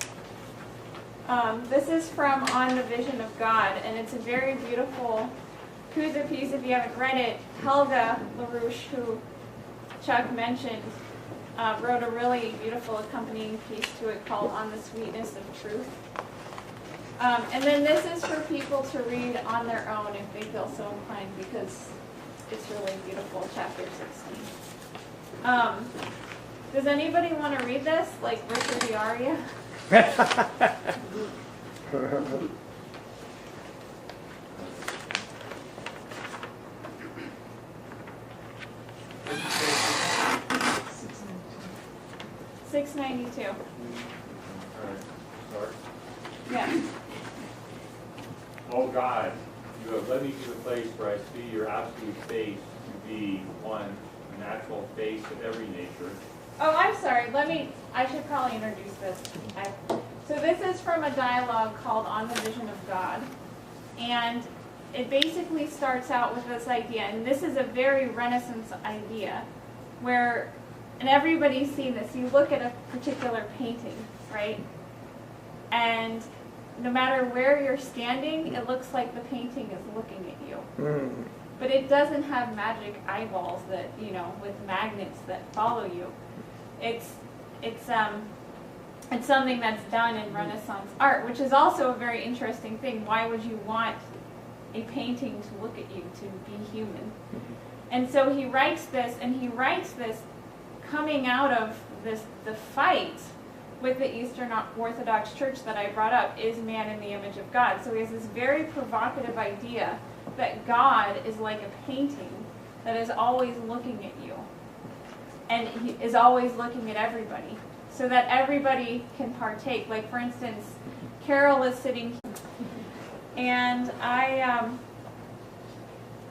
this is from On the Vision of God, and it's a very beautiful Cusa piece. If you haven't read it, Helga LaRouche, who Chuck mentioned, wrote a really beautiful accompanying piece to it called On the Sweetness of Truth. And then this is for people to read on their own if they feel so inclined, because it's really beautiful, chapter 16. Does anybody want to read this, like Richard the Aria? $6.92. All right, start. Yeah. Oh God, you have led me to the place where I see your absolute face to be one, the natural face of every nature. Oh, I'm sorry. I should probably introduce this. So this is from a dialogue called On the Vision of God. And it basically starts out with this idea, and this is a very Renaissance idea, where, and everybody's seen this, you look at a particular painting, right? And no matter where you're standing, it looks like the painting is looking at you. But it doesn't have magic eyeballs that, you know, with magnets that follow you. It's something that's done in Renaissance art, which is also a very interesting thing. Why would you want a painting to look at you, to be human? And so he writes this, and he writes this coming out of the fight with the Eastern Orthodox Church that I brought up, is man in the image of God. So he has this very provocative idea that God is like a painting that is always looking at you. And he is always looking at everybody, so that everybody can partake. Like, for instance, Carol is sitting here, and I'm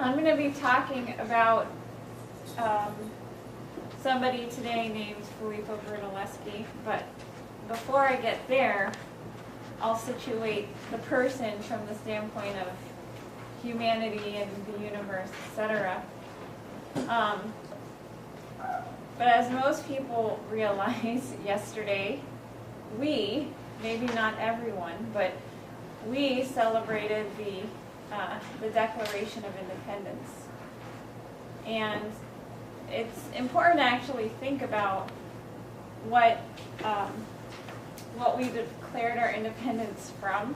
going to be talking about somebody today named Filippo Brunelleschi, but before I get there, I'll situate the person from the standpoint of humanity and the universe, etc. But as most people realize, yesterday, we, maybe not everyone, but we celebrated the Declaration of Independence. And it's important to actually think about what we declared our independence from,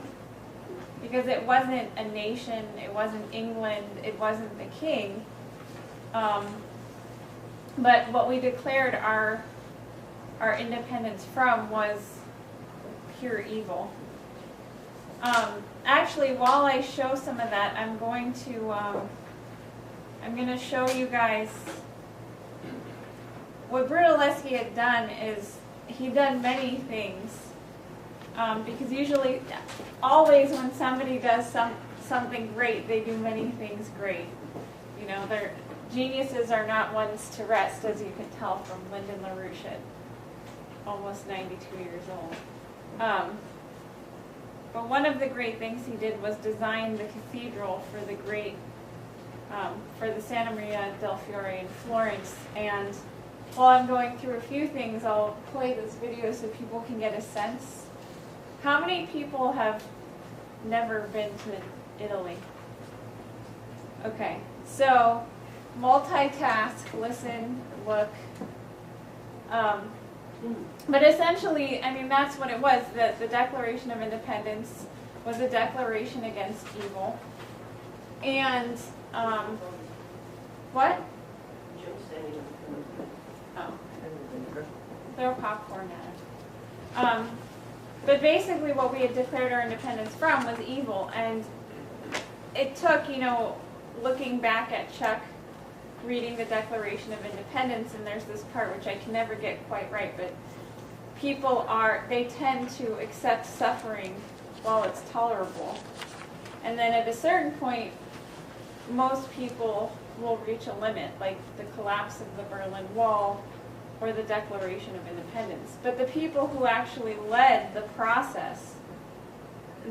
because it wasn't a nation, it wasn't England, it wasn't the king, but what we declared our independence from was pure evil. Actually, while I show some of that, I'm going to show you guys what Brunelleschi had done. Is he'd done many things, because usually, always when somebody does something great, they do many things great. You know, their geniuses are not ones to rest, as you can tell from Lyndon LaRouche at almost 92 years old. But one of the great things he did was design the cathedral for the Santa Maria del Fiore in Florence, and while I'm going through a few things, I'll play this video so people can get a sense. How many people have never been to Italy? Okay, so multitask, listen, look. But essentially, I mean, that's what it was. The Declaration of Independence was a declaration against evil. And, what? Oh. Throw popcorn at it. But basically what we had declared our independence from was evil. And it took, looking back at Chuck reading the Declaration of Independence, and there's this part which I can never get quite right, but they tend to accept suffering while it's tolerable. And then at a certain point, most people will reach a limit, like the collapse of the Berlin Wall or the Declaration of Independence. But the people who actually led the process,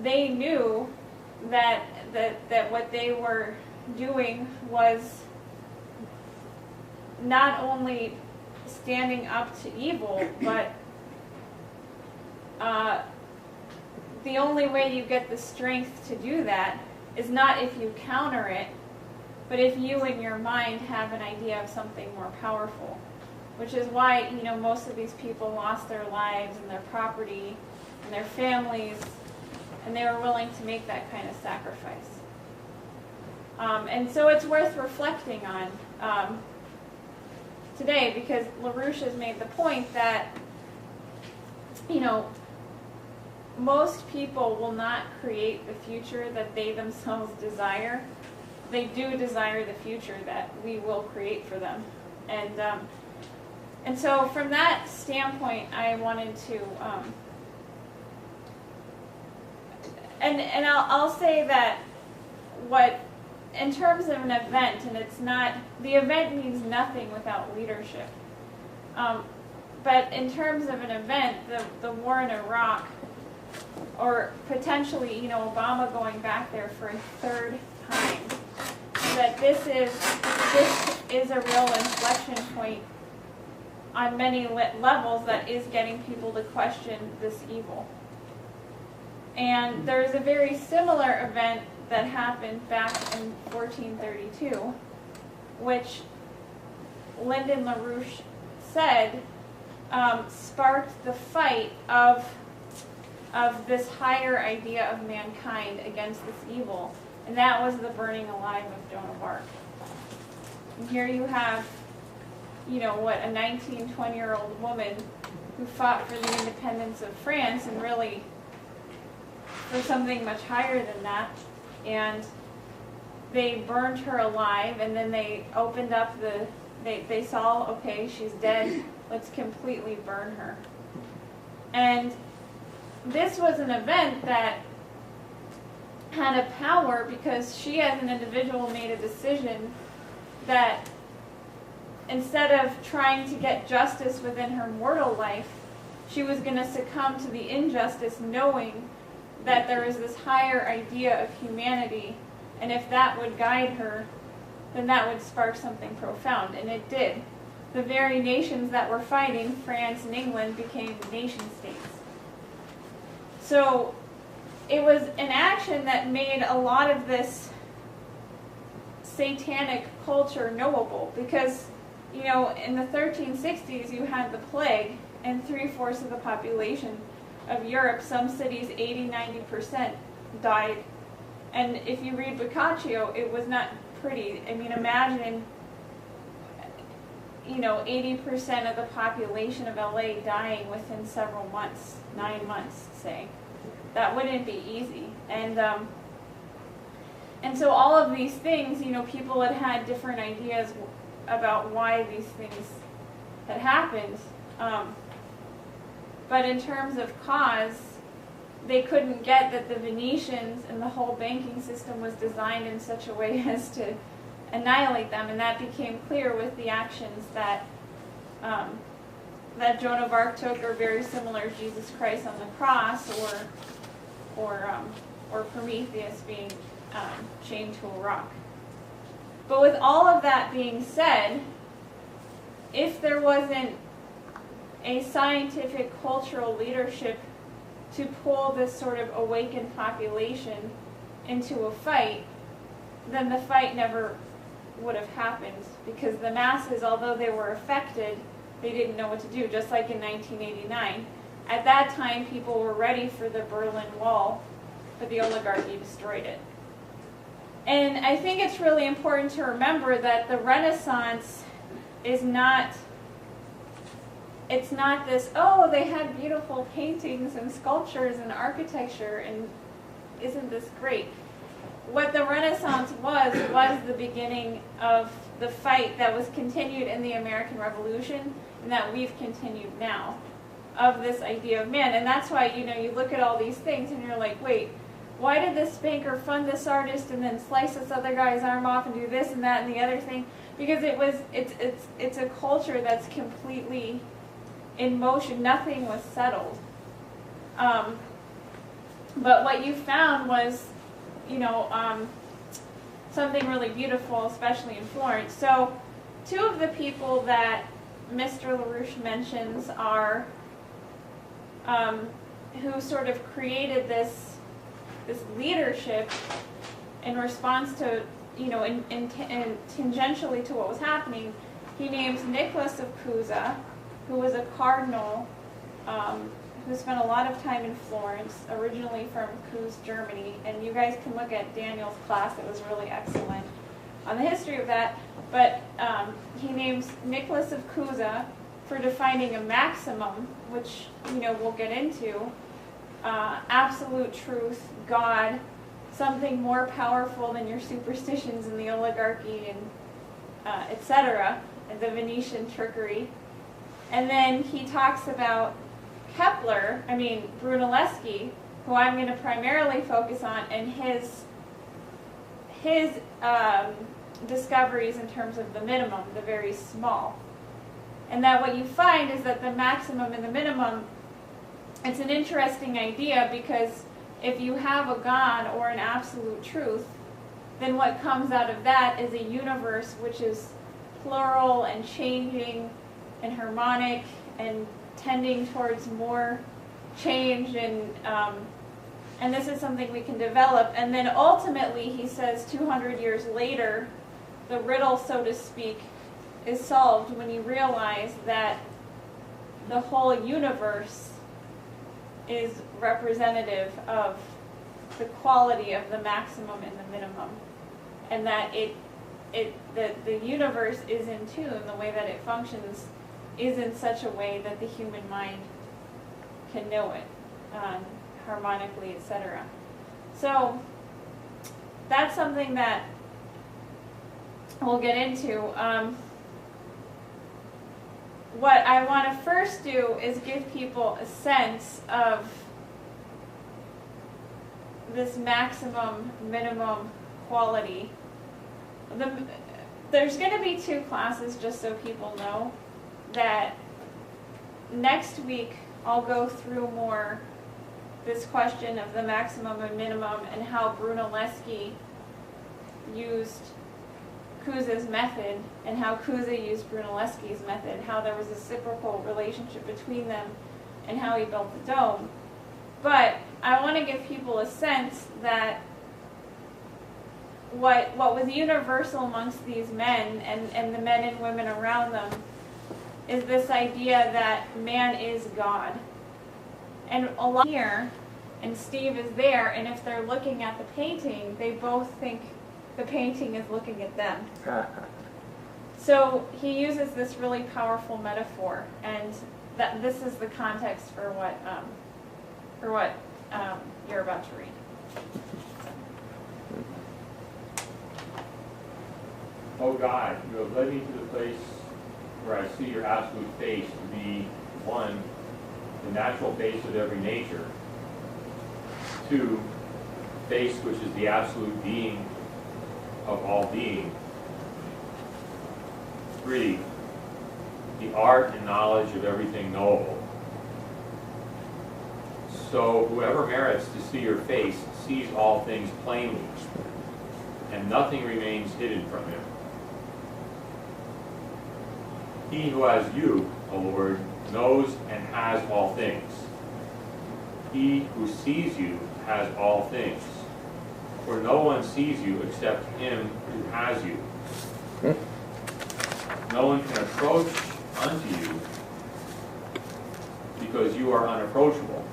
they knew that what they were doing was not only standing up to evil, but the only way you get the strength to do that is not if you counter it, but if you in your mind have an idea of something more powerful. Which is why, most of these people lost their lives and their property and their families, and they were willing to make that kind of sacrifice. And so it's worth reflecting on today, because LaRouche has made the point that, most people will not create the future that they themselves desire. They do desire the future that we will create for them. And so from that standpoint, I wanted to, and I'll say that in terms of an event, and the event means nothing without leadership. But in terms of an event, the war in Iraq, or potentially, Obama going back there for a third time, that this is a real inflection point on many levels that is getting people to question this evil. And there's a very similar event that happened back in 1432, which Lyndon LaRouche said sparked the fight of this higher idea of mankind against this evil, and that was the burning alive of Joan of Arc. And here you have, a 19, 20-year-old woman who fought for the independence of France, and really for something much higher than that. And they burned her alive, and then they opened up they saw, okay, she's dead, let's completely burn her. And this was an event that had a power because she as an individual made a decision that instead of trying to get justice within her mortal life, she was going to succumb to the injustice, knowing that there is this higher idea of humanity, and if that would guide her, then that would spark something profound, and it did. The very nations that were fighting, France and England, became nation states. So it was an action that made a lot of this satanic culture knowable, because, in the 1360s you had the plague, and 3/4 of the population of Europe, some cities 80-90% died. And if you read Boccaccio, it was not pretty. I mean, imagine 80% of the population of LA dying within several months, 9 months, say. That wouldn't be easy. And so all of these things, people had different ideas about why these things had happened. But in terms of cause, they couldn't get that the Venetians and the whole banking system was designed in such a way as to annihilate them, and that became clear with the actions that Joan of Arc took, are very similar to Jesus Christ on the cross, or Prometheus being chained to a rock. But with all of that being said, if there wasn't a scientific cultural leadership to pull this sort of awakened population into a fight, then the fight never would have happened, because the masses, although they were affected, they didn't know what to do, just like in 1989. At that time, people were ready for the Berlin Wall, but the oligarchy destroyed it. And I think it's really important to remember that the Renaissance is not, it's not this, oh, they had beautiful paintings and sculptures and architecture, and isn't this great? What the Renaissance was the beginning of the fight that was continued in the American Revolution, and that we've continued now, of this idea of man. And that's why, you know, you look at all these things and you're like, wait, why did this banker fund this artist and then slice this other guy's arm off and do this and that and the other thing? Because it's a culture that's completely in motion. Nothing was settled. But what you found was, you know, something really beautiful, especially in Florence. So two of the people that Mr. LaRouche mentions are who sort of created this leadership in response to, you know, and tangentially to what was happening. He names Nicholas of Cusa, who was a cardinal who spent a lot of time in Florence, originally from Cuse, Germany. And you guys can look at Daniel's class, it was really excellent on the history of that. But he names Nicholas of Cusa for defining a maximum, which, you know, we'll get into. Absolute truth, God, something more powerful than your superstitions and the oligarchy and etc., and the Venetian trickery. And then he talks about Kepler, Brunelleschi, who I'm going to primarily focus on, and his discoveries in terms of the minimum, the very small. And that what you find is that the maximum and the minimum, it's an interesting idea, because if you have a God or an absolute truth, then what comes out of that is a universe which is plural and changing and harmonic and tending towards more change, and this is something we can develop. And then ultimately, he says 200 years later, the riddle, so to speak, is solved when you realize that the whole universe is representative of the quality of the maximum and the minimum, and that the universe is in tune. The way that it functions is in such a way that the human mind can know it harmonically, etc. So that's something that we'll get into. What I want to first do is give people a sense of this maximum, minimum quality. There's going to be two classes, just so people know, that next week I'll go through more this question of the maximum and minimum and how Brunelleschi used Cusa's method and how Cusa used Brunelleschi's method, how there was a reciprocal relationship between them and how he built the dome. But I want to give people a sense that what was universal amongst these men and the men and women around them is this idea that man is God. And a lot here, and Steve is there, and if they're looking at the painting, they both think the painting is looking at them. So he uses this really powerful metaphor, and that this is the context for what you're about to read. Oh God, you have led me to the place where I see your absolute face to be, one, the natural face of every nature, two, face which is the absolute being of all being, three, the art and knowledge of everything knowable. So whoever merits to see your face sees all things plainly, and nothing remains hidden from him. He who has you, O Lord, knows and has all things. He who sees you has all things. For no one sees you except him who has you. No one can approach unto you because you are unapproachable.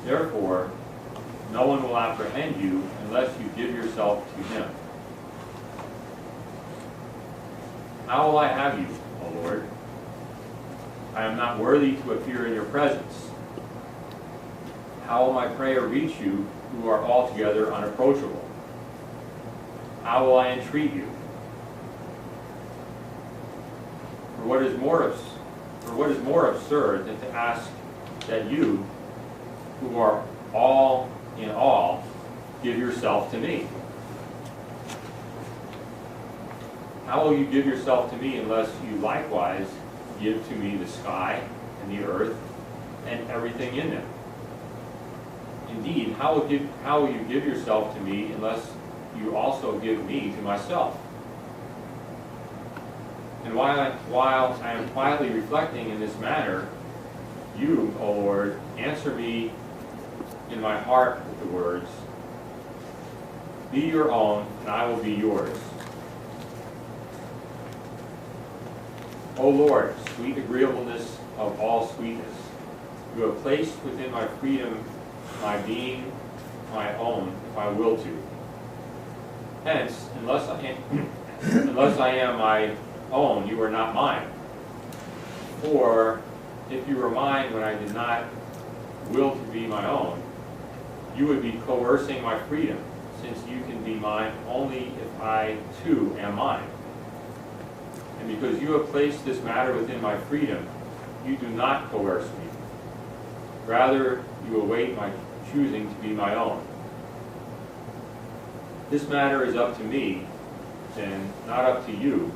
Therefore, no one will apprehend you unless you give yourself to him. How will I have you, O Lord? I am not worthy to appear in your presence. How will my prayer reach you who are altogether unapproachable? How will I entreat you? For what is more absurd than to ask that you, who are all in all, give yourself to me? How will you give yourself to me unless you likewise give to me the sky and the earth and everything in them? Indeed, how will you give yourself to me unless you also give me to myself? And while I am quietly reflecting in this matter, you, O Lord, answer me in my heart with the words, be your own, and I will be yours. O Lord, sweet agreeableness of all sweetness, you have placed within my freedom my being my own if I will to. Hence, unless I am my own, you are not mine. For if you were mine when I did not will to be my own, you would be coercing my freedom, since you can be mine only if I too am mine. And because you have placed this matter within my freedom, you do not coerce me. Rather, you await my choosing to be my own. This matter is up to me, then not up to you,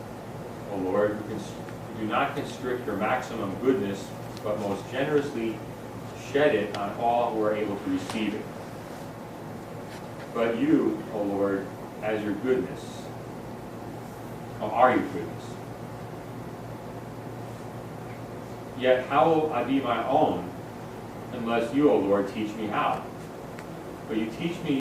O Lord, who do not constrict your maximum goodness, but most generously shed it on all who are able to receive it. But you, O Lord, as your goodness, are your goodness. Yet how will I be my own unless you, O Lord, teach me how? But you teach me